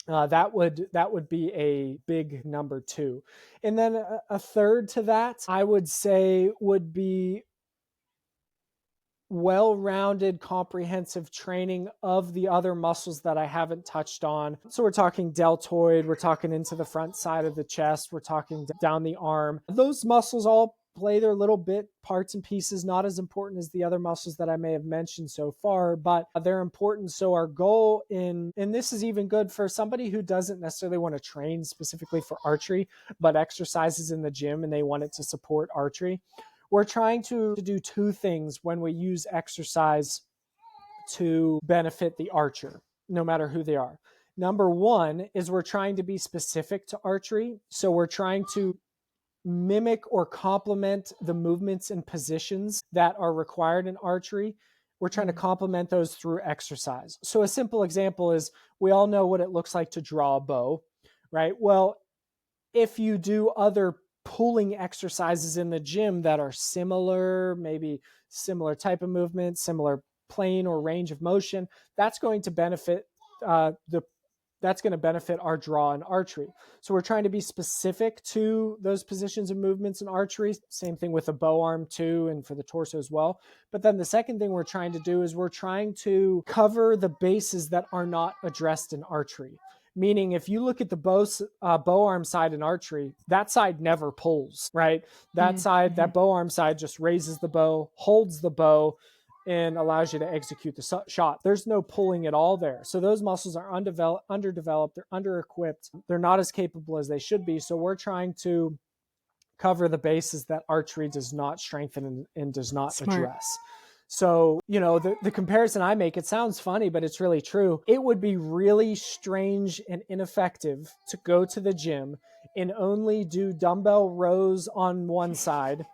That would be a big number two. And then a third to that, I would say, would be well-rounded, comprehensive training of the other muscles that I haven't touched on. So we're talking deltoid, we're talking into the front side of the chest, we're talking down the arm. Those muscles all play their little bit parts and pieces, not as important as the other muscles that I may have mentioned so far, but they're important. So our goal and this is even good for somebody who doesn't necessarily want to train specifically for archery, but exercises in the gym and they want it to support archery. We're trying to do two things when we use exercise to benefit the archer, no matter who they are. Number one is we're trying to be specific to archery. So we're trying to mimic or complement the movements and positions that are required in archery. We're trying to complement those through exercise. So a simple example is, we all know what it looks like to draw a bow, right? Well, if you do other pulling exercises in the gym that are similar, maybe similar type of movement, similar plane or range of motion, that's going to benefit our draw in archery. So we're trying to be specific to those positions and movements in archery. Same thing with the bow arm too, and for the torso as well. But then the second thing we're trying to do is we're trying to cover the bases that are not addressed in archery. Meaning, if you look at the bow arm side in archery, that side never pulls, right? That side, that bow arm side just raises the bow, holds the bow, and allows you to execute the shot. There's no pulling at all there. So those muscles are underdeveloped, they're under-equipped, they're not as capable as they should be. So we're trying to cover the bases that archery does not strengthen and does not address. So, the comparison I make, it sounds funny, but it's really true. It would be really strange and ineffective to go to the gym and only do dumbbell rows on one side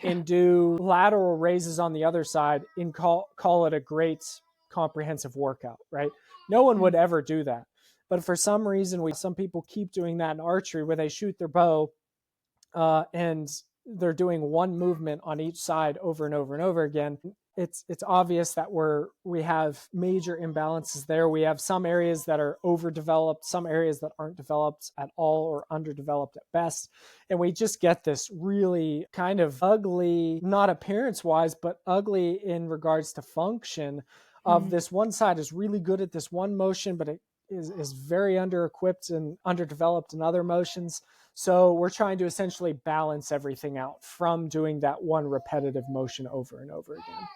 and do lateral raises on the other side and call it a great comprehensive workout, right? No one would ever do that. But for some reason, some people keep doing that in archery, where they shoot their bow and they're doing one movement on each side over and over and over again. It's obvious that we have major imbalances there. We have some areas that are overdeveloped, some areas that aren't developed at all or underdeveloped at best. And we just get this really kind of ugly, not appearance-wise, but ugly in regards to function of this one side is really good at this one motion, but it is very under-equipped and underdeveloped in other motions. So we're trying to essentially balance everything out from doing that one repetitive motion over and over again.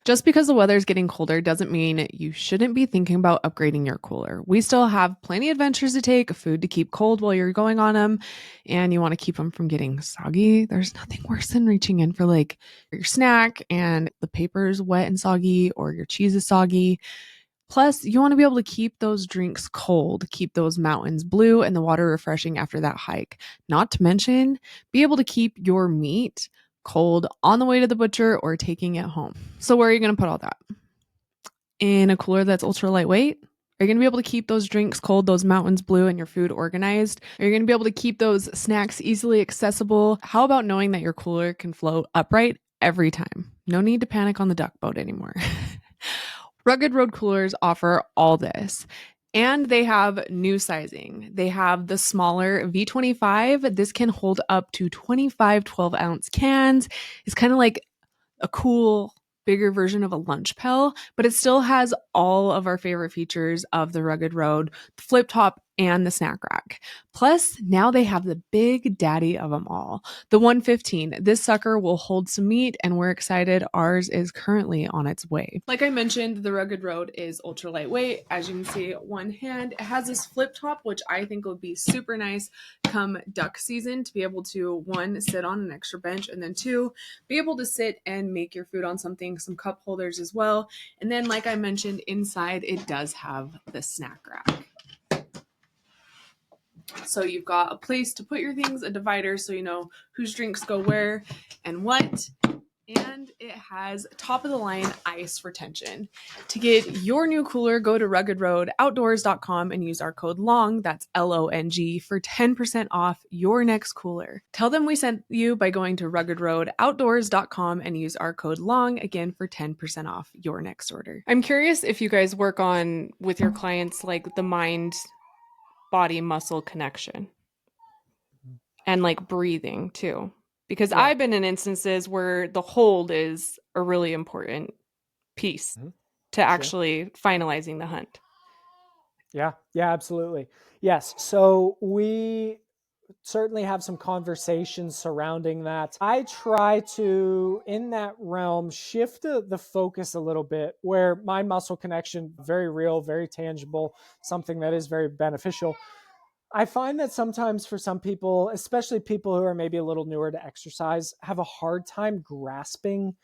Just because the weather is getting colder doesn't mean you shouldn't be thinking about upgrading your cooler. We still have plenty of adventures to take, food to keep cold while you're going on them, and you want to keep them from getting soggy. There's nothing worse than reaching in for like your snack and the paper's wet and soggy, or your cheese is soggy. Plus, you want to be able to keep those drinks cold, keep those mountains blue and the water refreshing after that hike. Not to mention, be able to keep your meat cold on the way to the butcher or taking it home. So where are you going to put all that? In a cooler that's ultra lightweight? Are you going to be able to keep those drinks cold, those mountains blue, and your food organized? Are you going to be able to keep those snacks easily accessible? How about knowing that your cooler can float upright every time? No need to panic on the duck boat anymore. Rugged Road Coolers offer all this. And they have new sizing. They have the smaller V25. This can hold up to 25 12-ounce cans. It's kind of like a cool bigger version of a lunch pill, but it still has all of our favorite features of the Rugged Road, the flip top, and the snack rack. Plus, now they have the big daddy of them all, the 115. This sucker will hold some meat, and we're excited ours is currently on its way. Like I mentioned, the Rugged Road is ultra lightweight. As you can see, one hand, it has this flip top, which I think would be super nice come duck season to be able to, one, sit on an extra bench, and then two, be able to sit and make your food on something, some cup holders as well. And then, like I mentioned, inside it does have the snack rack. So you've got a place to put your things, a divider so you know whose drinks go where and what. And it has top of the line ice retention. To get your new cooler, go to ruggedroadoutdoors.com and use our code LONG, that's LONG, for 10% off your next cooler. Tell them we sent you by going to ruggedroadoutdoors.com and use our code LONG again for 10% off your next order. I'm curious if you guys work on with your clients like the mind body muscle connection and like breathing too. Because I've been in instances where the hold is a really important piece to actually finalizing the hunt. Yeah, absolutely. Yes. So we certainly have some conversations surrounding that. I try to, in that realm, shift the focus a little bit where mind muscle connection, very real, very tangible, something that is very beneficial. I find that sometimes for some people, especially people who are maybe a little newer to exercise, have a hard time grasping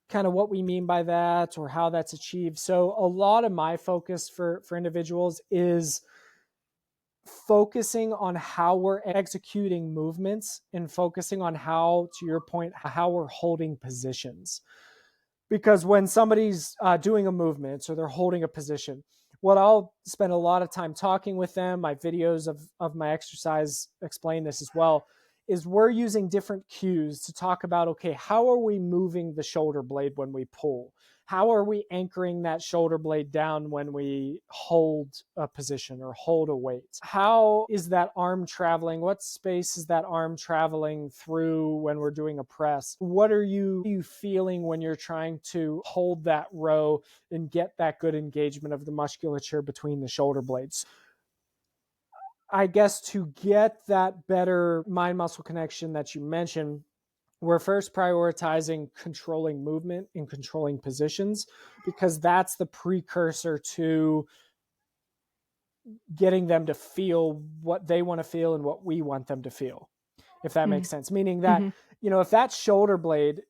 kind of what we mean by that or how that's achieved. So a lot of my focus for individuals is focusing on how we're executing movements and focusing on how, to your point, how we're holding positions. Because when somebody's doing a movement or they're holding a position, what I'll spend a lot of time talking with them, my videos of my exercise explain this as well, is we're using different cues to talk about, okay, how are we moving the shoulder blade when we pull? How are we anchoring that shoulder blade down when we hold a position or hold a weight? How is that arm traveling? What space is that arm traveling through when we're doing a press? What are you feeling when you're trying to hold that row and get that good engagement of the musculature between the shoulder blades? I guess to get that better mind muscle connection that you mentioned, we're first prioritizing controlling movement and controlling positions because that's the precursor to getting them to feel what they want to feel and what we want them to feel, if that makes sense. Meaning that, if that shoulder blade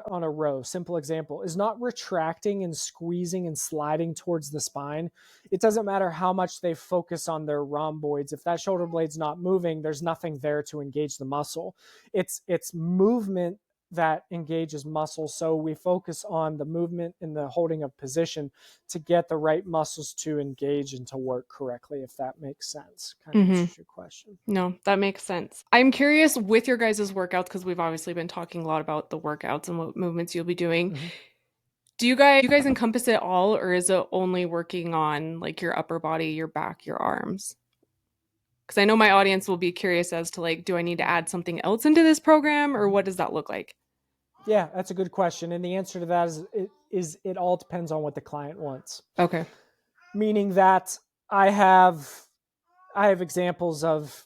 on a row, simple example, is not retracting and squeezing and sliding towards the spine, it doesn't matter how much they focus on their rhomboids. If that shoulder blade's not moving, there's nothing there to engage the muscle. It's movement that engages muscle. So we focus on the movement and the holding of position to get the right muscles to engage and to work correctly, if that makes sense. Kind of answers your question. No, that makes sense. I'm curious with your guys' workouts, because we've obviously been talking a lot about the workouts and what movements you'll be doing. Do you guys encompass it all, or is it only working on like your upper body, your back, your arms? Because I know my audience will be curious as to like, do I need to add something else into this program, or what does that look like? Yeah, that's a good question. And the answer to that is it all depends on what the client wants. Okay. Meaning that I have examples of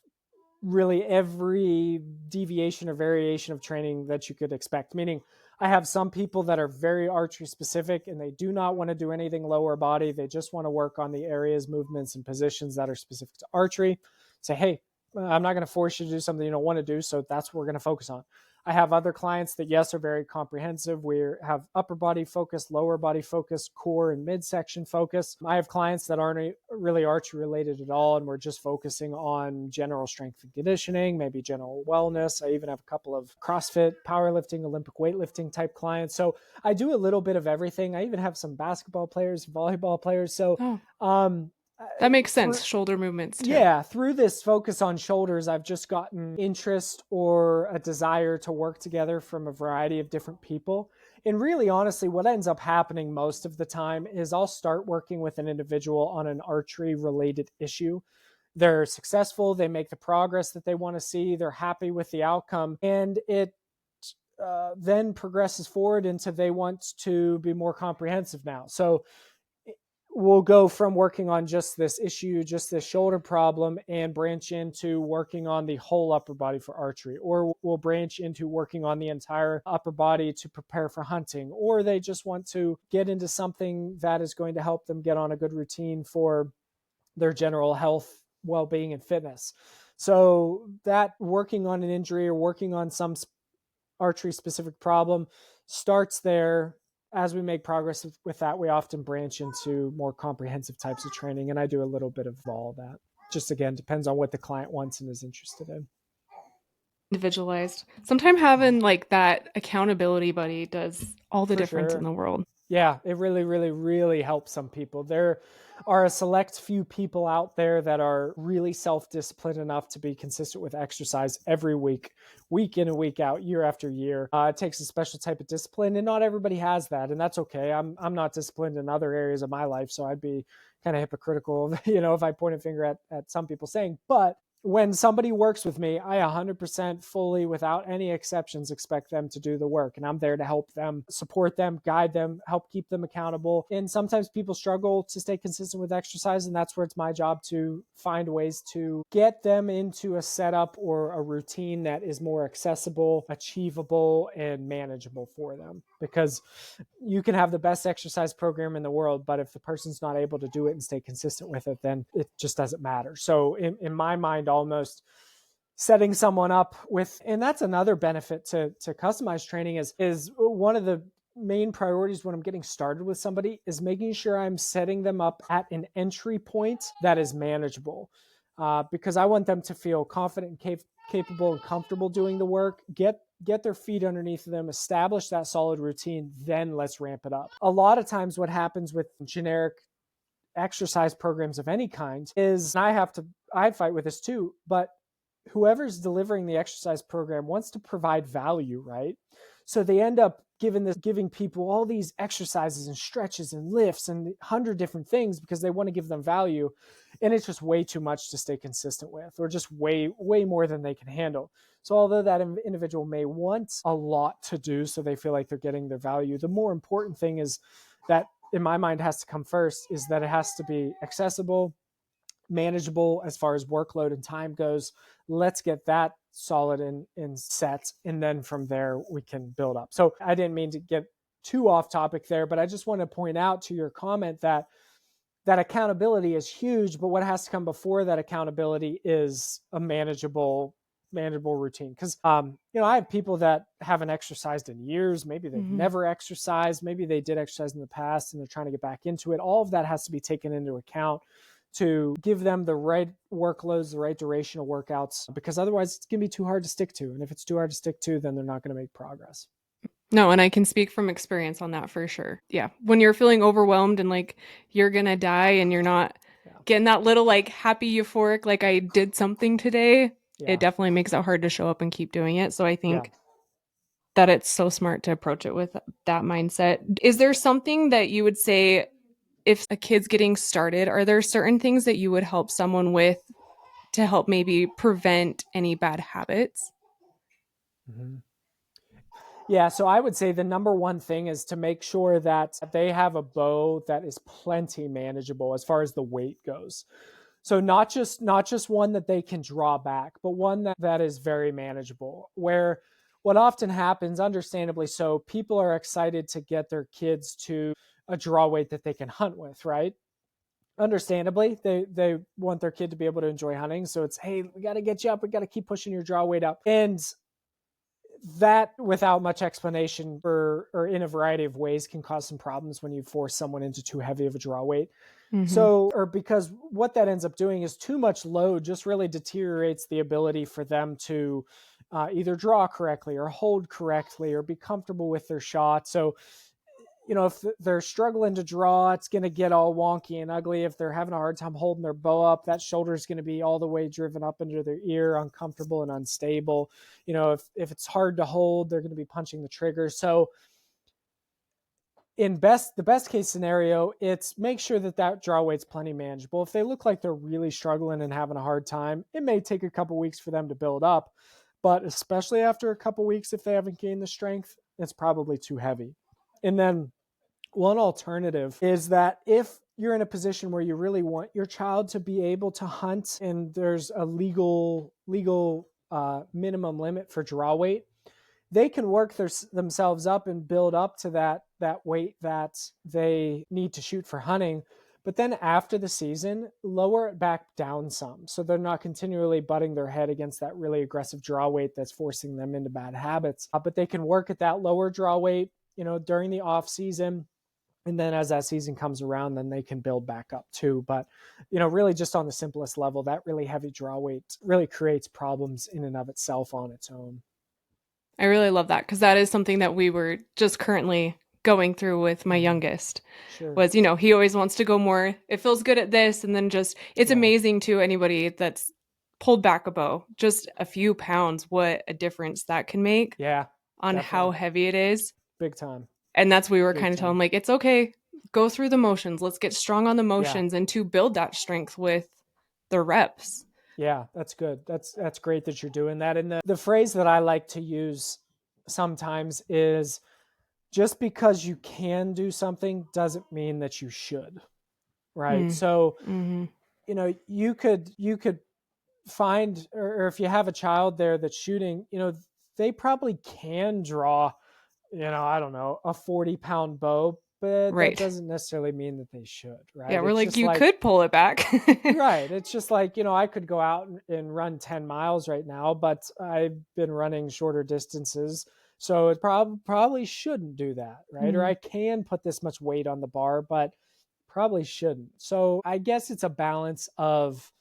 really every deviation or variation of training that you could expect. Meaning I have some people that are very archery specific and they do not want to do anything lower body. They just want to work on the areas, movements, and positions that are specific to archery. Say, hey, I'm not going to force you to do something you don't want to do. So that's what we're going to focus on. I have other clients that, yes, are very comprehensive. We have upper body focus, lower body focus, core and midsection focus. I have clients that aren't really archery related at all, and we're just focusing on general strength and conditioning, maybe general wellness. I even have a couple of CrossFit, powerlifting, Olympic weightlifting type clients. So I do a little bit of everything. I even have some basketball players, volleyball players. So, that makes sense. Shoulder movements too. Yeah, through this focus on shoulders, I've just gotten interest or a desire to work together from a variety of different people. And really, honestly, what ends up happening most of the time is I'll start working with an individual on an archery related issue. They're successful, they make the progress that they want to see, they're happy with the outcome, and then progresses forward into they want to be more comprehensive now. So we'll go from working on just this issue, just this shoulder problem, and branch into working on the whole upper body for archery, or we'll branch into working on the entire upper body to prepare for hunting, or they just want to get into something that is going to help them get on a good routine for their general health, well-being, and fitness. So that working on an injury or working on some archery specific problem starts there. As we make progress with that, we often branch into more comprehensive types of training, and I do a little bit of all of that. Just again, depends on what the client wants and is interested in. Individualized. Sometimes having like that accountability buddy does all the For difference in sure. the world. Yeah, it really, really, really helps some people. There are a select few people out there that are really self-disciplined enough to be consistent with exercise every week in and week out, year after year. It takes a special type of discipline, and not everybody has that, and that's okay. I'm not disciplined in other areas of my life, so I'd be kind of hypocritical, if I point a finger at some people saying, but when somebody works with me, I 100% fully, without any exceptions, expect them to do the work. And I'm there to help them, support them, guide them, help keep them accountable. And sometimes people struggle to stay consistent with exercise. And that's where it's my job to find ways to get them into a setup or a routine that is more accessible, achievable, and manageable for them. Because you can have the best exercise program in the world, but if the person's not able to do it and stay consistent with it, then it just doesn't matter. So in my mind, almost setting someone up with, and that's another benefit to customized training is one of the main priorities when I'm getting started with somebody is making sure I'm setting them up at an entry point that is manageable, because I want them to feel confident and capable and comfortable doing the work, get their feet underneath them, establish that solid routine, then let's ramp it up. A lot of times what happens with generic exercise programs of any kind is, and I fight with this too, but whoever's delivering the exercise program wants to provide value, right? So they end up giving people all these exercises and stretches and lifts and 100 different things because they want to give them value, and it's just way too much to stay consistent with, or just way more than they can handle. So although that individual may want a lot to do so they feel like they're getting their value, the more important thing is that, in my mind, has to come first, is that it has to be accessible, manageable as far as workload and time goes. Let's get that solid and set, and then from there we can build up. So I didn't mean to get too off topic there, but I just want to point out to your comment that accountability is huge, but what has to come before that accountability is a manageable routine. Because I have people that haven't exercised in years. Maybe they've never exercised. Maybe they did exercise in the past and they're trying to get back into it. All of that has to be taken into account to give them the right workloads, the right duration of workouts, because otherwise it's going to be too hard to stick to. And if it's too hard to stick to, then they're not going to make progress. No, and I can speak from experience on that for sure. Yeah. When you're feeling overwhelmed and like you're going to die and you're not getting that little like happy euphoric, like I did something today, it definitely makes it hard to show up and keep doing it. So I think that it's so smart to approach it with that mindset. Is there something that you would say, if a kid's getting started, are there certain things that you would help someone with to help maybe prevent any bad habits? Yeah, so I would say the number one thing is to make sure that they have a bow that is plenty manageable as far as the weight goes. So not just one that they can draw back, but one that is very manageable. Where what often happens, understandably so, people are excited to get their kids to a draw weight that they can hunt with, right? Understandably, they want their kid to be able to enjoy hunting. So it's, hey, we got to get you up. We got to keep pushing your draw weight up. And that, without much explanation or in a variety of ways, can cause some problems when you force someone into too heavy of a draw weight. So, or because what that ends up doing is too much load just really deteriorates the ability for them to either draw correctly or hold correctly or be comfortable with their shot. So, if they're struggling to draw, it's going to get all wonky and ugly. If they're having a hard time holding their bow up, that shoulder is going to be all the way driven up into their ear, uncomfortable and unstable. If it's hard to hold, they're going to be punching the trigger. So the best case scenario, it's make sure that draw weight's plenty manageable. If they look like they're really struggling and having a hard time, it may take a couple weeks for them to build up. but especially after a couple weeks, if they haven't gained the strength, it's probably too heavy. And then one alternative is that if you're in a position where you really want your child to be able to hunt and there's a legal minimum limit for draw weight, they can work themselves up and build up to that weight that they need to shoot for hunting. But then after the season, lower it back down some, so they're not continually butting their head against that really aggressive draw weight that's forcing them into bad habits. But they can work at that lower draw weight, during the off season. And then as that season comes around, then they can build back up too. But, really just on the simplest level, that really heavy draw weight really creates problems in and of itself on its own. I really love that because that is something that we were just currently going through with my Mm-hmm. youngest Sure. was, he always wants to go more. It feels good at this. And then just, it's Yeah. amazing to anybody that's pulled back a bow, just a few pounds, what a difference that can make Yeah, on how definitely. heavy it is. Big time. And that's we were Big kind of telling time. like, it's okay, go through the motions. Let's get strong on the Yeah. motions and to build that strength with the reps. Yeah, that's good. That's great that you're doing that. And the phrase that I like to use sometimes is, just because you can do something doesn't mean that you should. Right. Mm. So, Mm-hmm. you could find, or if you have a child there that's shooting, they probably can draw, I don't know, a 40-pound bow, but that Right. doesn't necessarily mean that they should. Yeah, Right. we're It's like, just you like, could pull it back. right. It's just like, I could go out and run 10 miles right now, but I've been running shorter distances. So it probably shouldn't do that. Right. Or I Mm. can put this much weight on the bar, but probably shouldn't. So I guess it's a balance of,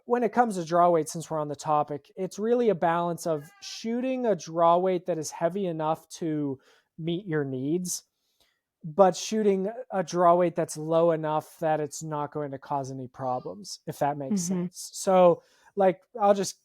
when it comes to draw weight, since we're on the topic, it's really a balance of shooting a draw weight that is heavy enough to meet your needs, but shooting a draw weight that's low enough that it's not going to cause any problems, if that makes Mm-hmm. sense. So, like, I'll just,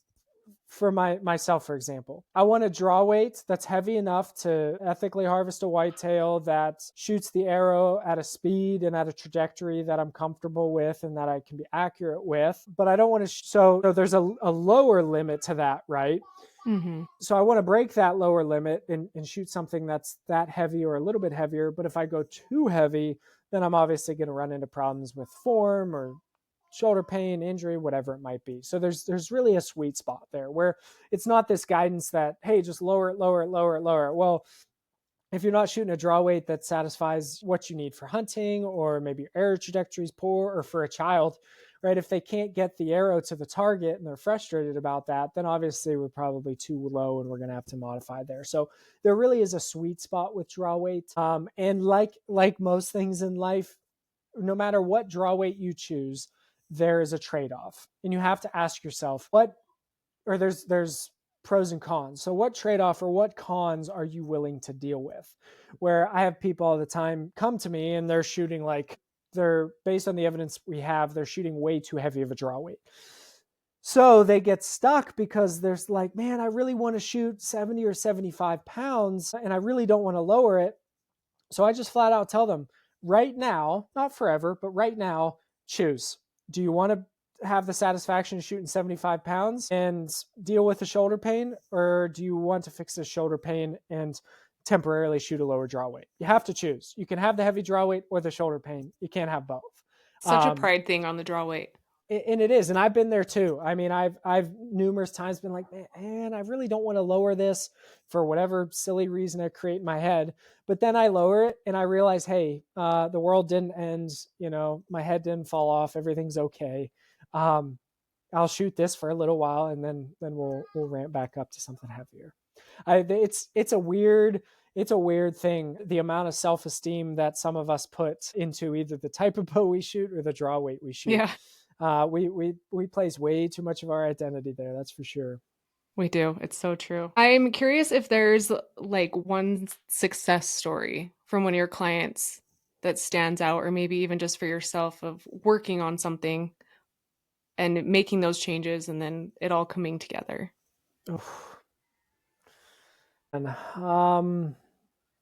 for myself, for example, I want a draw weight that's heavy enough to ethically harvest a whitetail that shoots the arrow at a speed and at a trajectory that I'm comfortable with and that I can be accurate with. But I don't want to, so there's a lower limit to that, right? Mm-hmm. So I want to break that lower limit and shoot something that's that heavy or a little bit heavier. But if I go too heavy, then I'm obviously going to run into problems with form or shoulder pain, injury, whatever it might be. So there's really a sweet spot there where it's not this guidance that, hey, just lower it, lower it, lower it, lower it. Well, if you're not shooting a draw weight that satisfies what you need for hunting, or maybe your arrow trajectory is poor, or for a child, right? If they can't get the arrow to the target and they're frustrated about that, then obviously we're probably too low and we're going to have to modify there. So there really is a sweet spot with draw weight. And like most things in life, no matter what draw weight you choose, there is a trade-off, and you have to ask yourself there's pros and cons. So what trade-off or what cons are you willing to deal with? Where I have people all the time come to me and they're shooting, like, they're, based on the evidence we have, they're shooting way too heavy of a draw weight. So they get stuck because there's like, man, I really want to shoot 70 or 75 pounds and I really don't want to lower it. So I just flat out tell them, right now, not forever, but right now, choose. Do you want to have the satisfaction of shooting 75 pounds and deal with the shoulder pain, or do you want to fix the shoulder pain and temporarily shoot a lower draw weight? You have to choose. You can have the heavy draw weight or the shoulder pain. You can't have both. Such a Um, pride thing on the draw weight. and it is, and I've been there too. I mean, I've numerous times been like, man, I really don't want to lower this for whatever silly reason I create in my head. But then I lower it and I realize, hey, the world didn't end. My head didn't fall off. Everything's okay. um, I'll shoot this for a little while and then we'll ramp back up to something heavier. It's a weird thing, the amount of self-esteem that some of us put into either the type of bow we shoot or the draw weight we shoot. Yeah, We place way too much of our identity there. That's for sure. we do. It's so true. I'm curious if there's like one success story from one of your clients that stands out, or maybe even just for yourself of working on something and making those changes and then it all coming together. And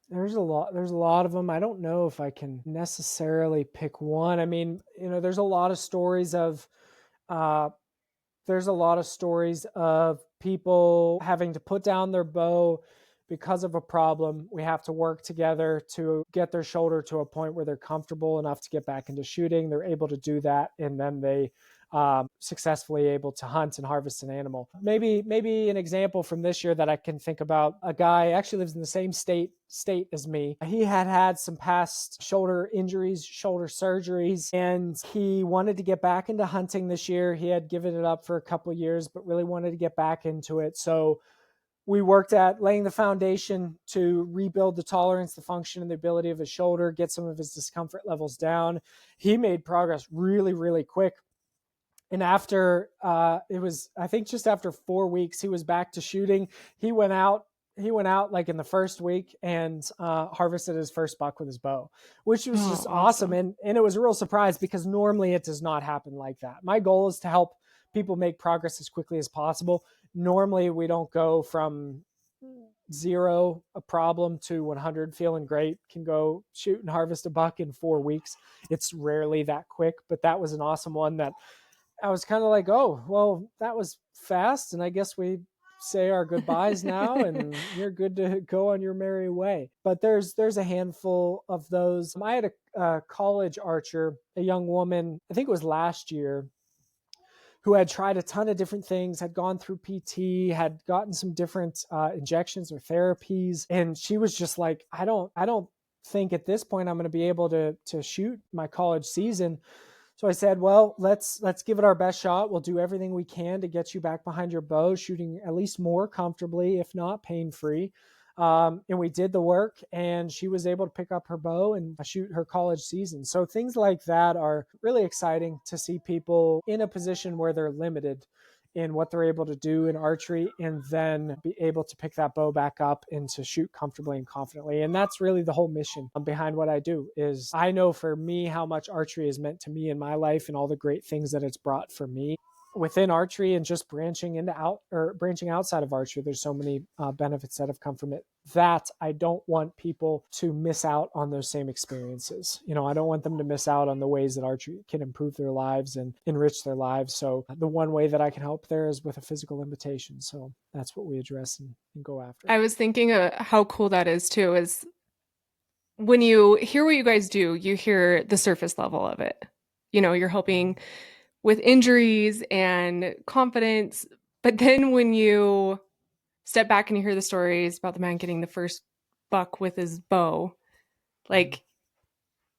there's a lot of them. I don't know if I can necessarily pick one. I mean, there's a lot of stories of there's a lot of stories of people having to put down their bow because of a problem. We have to work together to get their shoulder to a point where they're comfortable enough to get back into shooting. They're able to do that, and then they successfully able to hunt and harvest an animal. Maybe an example from this year that I can think about, a guy actually lives in the same state as me. He had some past shoulder injuries, shoulder surgeries, and he wanted to get back into hunting this year. He had given it up for a couple of years, but really wanted to get back into it. So we worked at laying the foundation to rebuild the tolerance, the function, and the ability of his shoulder, get some of his discomfort levels down. He made progress really, really quick. And after it was, I think just after 4 weeks, he was back to shooting. He went out like in the first week and harvested his first buck with his bow, which was just awesome. And it was a real surprise because normally it does not happen like that. My goal is to help people make progress as quickly as possible. Normally we don't go from 0, a problem, to 100, feeling great, can go shoot and harvest a buck in 4 weeks. It's rarely that quick, but that was an awesome one that I was kind of like, oh, well, that was fast. And I guess we say our goodbyes now and you're good to go on your merry way. But there's a handful of those. I had a college archer, a young woman, I think it was last year, who had tried a ton of different things, had gone through PT, had gotten some different injections or therapies. And she was just like, I don't think at this point I'm going to be able to shoot my college season. So I said, well, let's give it our best shot. We'll do everything we can to get you back behind your bow, shooting at least more comfortably, if not pain-free. And we did the work, and she was able to pick up her bow and shoot her college season. So things like that are really exciting to see people in a position where they're limited in what they're able to do in archery, and then be able to pick that bow back up and to shoot comfortably and confidently. And that's really the whole mission behind what I do. Is I know for me how much archery has meant to me in my life and all the great things that it's brought for me within archery, and just branching outside of archery. There's so many benefits that have come from it that I don't want people to miss out on those same experiences. I don't want them to miss out on the ways that archery can improve their lives and enrich their lives. So the one way that I can help there is with a physical limitation. So that's what we address and go after. I was thinking how cool that is too, is when you hear what you guys do, you hear the surface level of it. You're helping with injuries and confidence. But then when you step back and you hear the stories about the man getting the first buck with his bow, like,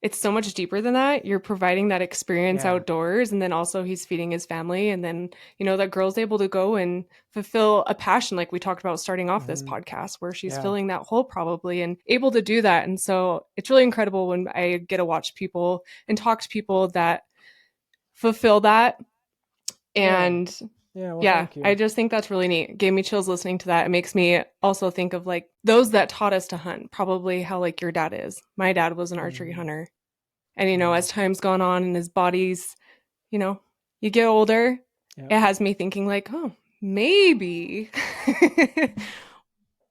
it's so much deeper than that. You're providing that experience outdoors, and then also he's feeding his family. And then, that girl's able to go and fulfill a passion, like we talked about starting off this podcast, where she's filling that hole probably and able to do that. And so it's really incredible when I get to watch people and talk to people that fulfill that. And thank you. I just think that's really neat. It gave me chills listening to that. It makes me also think of like those that taught us to hunt, probably how like your dad is. My dad was an archery hunter. And, as time's gone on and his body's, you get older, it has me thinking like, oh, maybe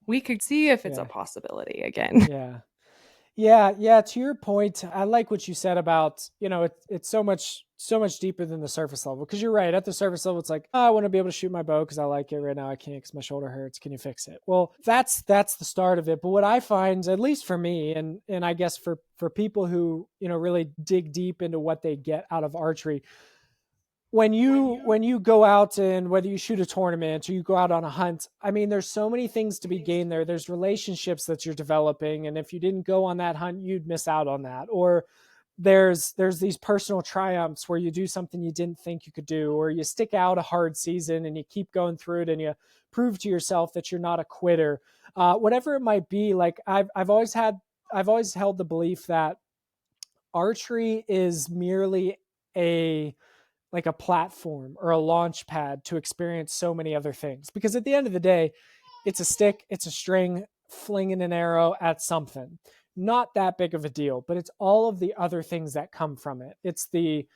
we could see if it's a possibility again. Yeah. To your point, I like what you said about, it's so much deeper than the surface level. Because you're right, at the surface level, it's like, I want to be able to shoot my bow because I like it. Right now I can't because my shoulder hurts. Can you fix it? Well, that's the start of it. But what I find, at least for me, and I guess for people who, really dig deep into what they get out of archery, when you go out, and whether you shoot a tournament or you go out on a hunt, I mean, there's so many things to be gained there. There's relationships that you're developing. And if you didn't go on that hunt, you'd miss out on that. Or there's these personal triumphs where you do something you didn't think you could do, or you stick out a hard season and you keep going through it and you prove to yourself that you're not a quitter. Whatever it might be, like I've always held the belief that archery is merely a platform or a launch pad to experience so many other things. Because at the end of the day, it's a stick, it's a string, flinging an arrow at something. Not that big of a deal, but it's all of the other things that come from it. It's the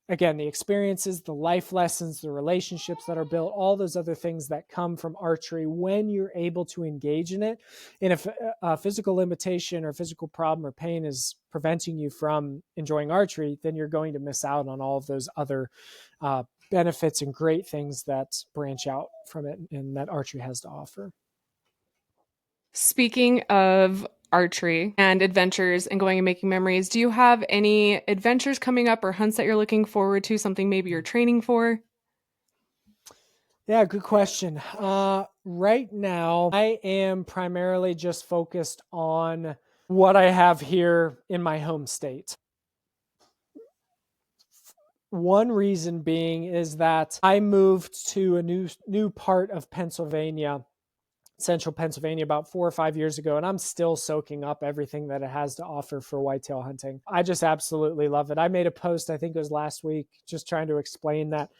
experiences, the life lessons, the relationships that are built, all those other things that come from archery when you're able to engage in it. And if a physical limitation or physical problem or pain is preventing you from enjoying archery, then you're going to miss out on all of those other benefits and great things that branch out from it and that archery has to offer. Speaking of archery and adventures and going and making memories, do you have any adventures coming up or hunts that you're looking forward to? Something maybe you're training for? Yeah, good question. Right now, I am primarily just focused on what I have here in my home state. One reason being is that I moved to a new part of Pennsylvania, central Pennsylvania, about 4 or 5 years ago, and I'm still soaking up everything that it has to offer for whitetail hunting. I just absolutely love it. I made a post, I think it was last week, just trying to explain that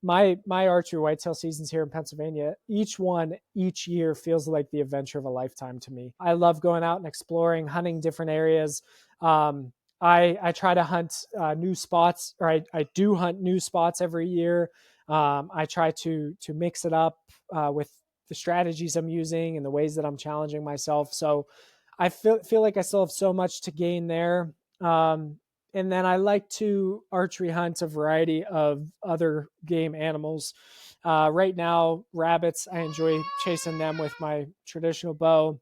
my archery whitetail seasons here in Pennsylvania, each one each year feels like the adventure of a lifetime to me. I love going out and exploring, hunting different areas. I try to hunt new spots, or I do hunt new spots every year. I try to mix it up with the strategies I'm using and the ways that I'm challenging myself. So I feel like I still have so much to gain there. And then I like to archery hunt a variety of other game animals. Right now, rabbits, I enjoy chasing them with my traditional bow.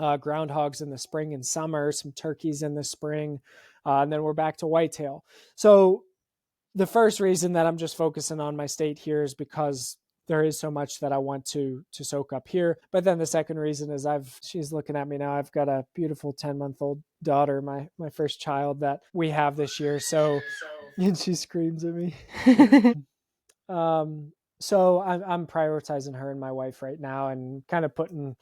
Groundhogs in the spring and summer, some turkeys in the spring, and then we're back to whitetail. So the first reason that I'm just focusing on my state here is because there is so much that I want to soak up here. But then the second reason is she's looking at me now. I've got a beautiful 10-month-old daughter, my first child that we have this year. So and she screams at me. So I'm prioritizing her and my wife right now and kind of putting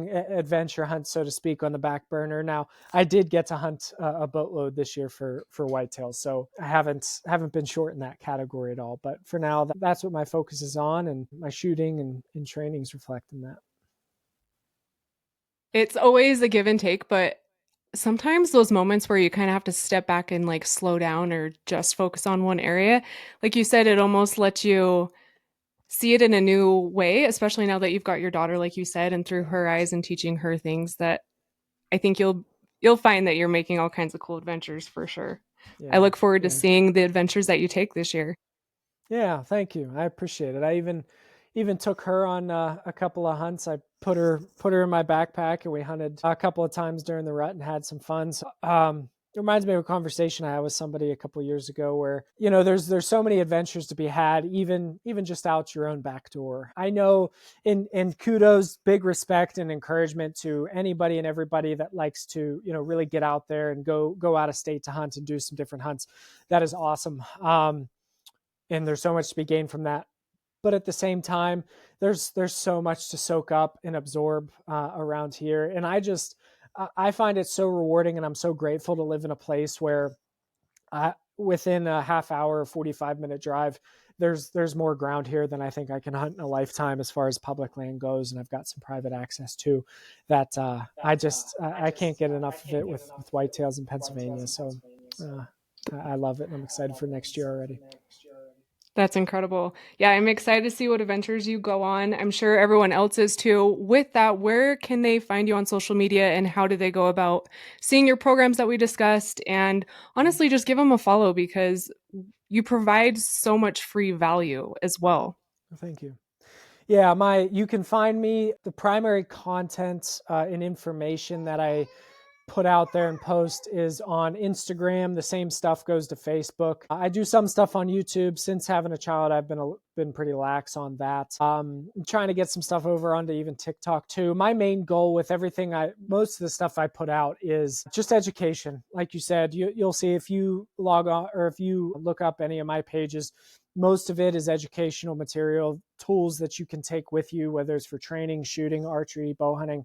adventure hunts, so to speak, on the back burner. Now, I did get to hunt a boatload this year for whitetails, so I haven't been short in that category at all. But for now, that's what my focus is on, and my shooting and training is reflecting that. It's always a give and take, but sometimes those moments where you kind of have to step back and like slow down or just focus on one area, like you said, it almost lets you see it in a new way, especially now that you've got your daughter, like you said, and through her eyes and teaching her things that I think you'll find that you're making all kinds of cool adventures for sure. I Yeah, look forward to yeah. seeing the adventures that you take this year. Yeah, thank you. I appreciate it. I even took her on a couple of hunts. I put her in my backpack, and we hunted a couple of times during the rut and had some fun. So, it reminds me of a conversation I had with somebody a couple of years ago, where there's so many adventures to be had, even just out your own back door. I know, in kudos, big respect and encouragement to anybody and everybody that likes to really get out there and go out of state to hunt and do some different hunts. That is awesome. And there's so much to be gained from that. But at the same time, there's so much to soak up and absorb around here, and I find it so rewarding, and I'm so grateful to live in a place where within a half hour, 45-minute drive, there's more ground here than I think I can hunt in a lifetime as far as public land goes, and I've got some private access too. That I can't get enough of it with whitetails in Pennsylvania. So I love it, and I'm excited for next year already. That's incredible. Yeah, I'm excited to see what adventures you go on. I'm sure everyone else is too. With that, where can they find you on social media and how do they go about seeing your programs that we discussed? And honestly, just give them a follow because you provide so much free value as well. Thank you. Yeah, you can find me, the primary content and information that I put out there and post is on Instagram. The same stuff goes to Facebook. I do some stuff on YouTube. Since having a child, I've been pretty lax on that. I'm trying to get some stuff over onto even TikTok too. My main goal with most of the stuff I put out is just education. Like you said, you'll see if you log on or if you look up any of my pages, most of it is educational material, tools that you can take with you, whether it's for training, shooting, archery, bow hunting.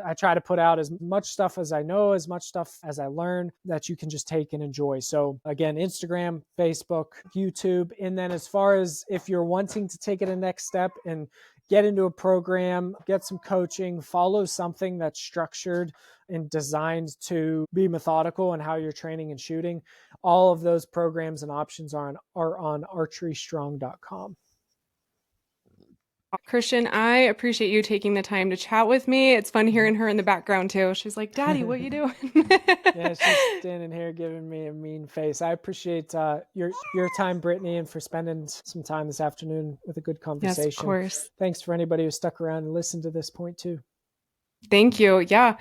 I try to put out as much stuff as I know, as much stuff as I learn that you can just take and enjoy. So again, Instagram, Facebook, YouTube. And then as far as if you're wanting to take it a next step and get into a program, get some coaching, follow something that's structured and designed to be methodical in how you're training and shooting, all of those programs and options are on archerystrong.com. Christian, I appreciate you taking the time to chat with me. It's fun hearing her in the background too. She's like, Daddy, what you doing? Yeah, she's standing here giving me a mean face. I appreciate your time, Brittany, and for spending some time this afternoon with a good Yes, of conversation. course. Thanks for anybody who stuck around and listened to this point too. Thank you. Yeah.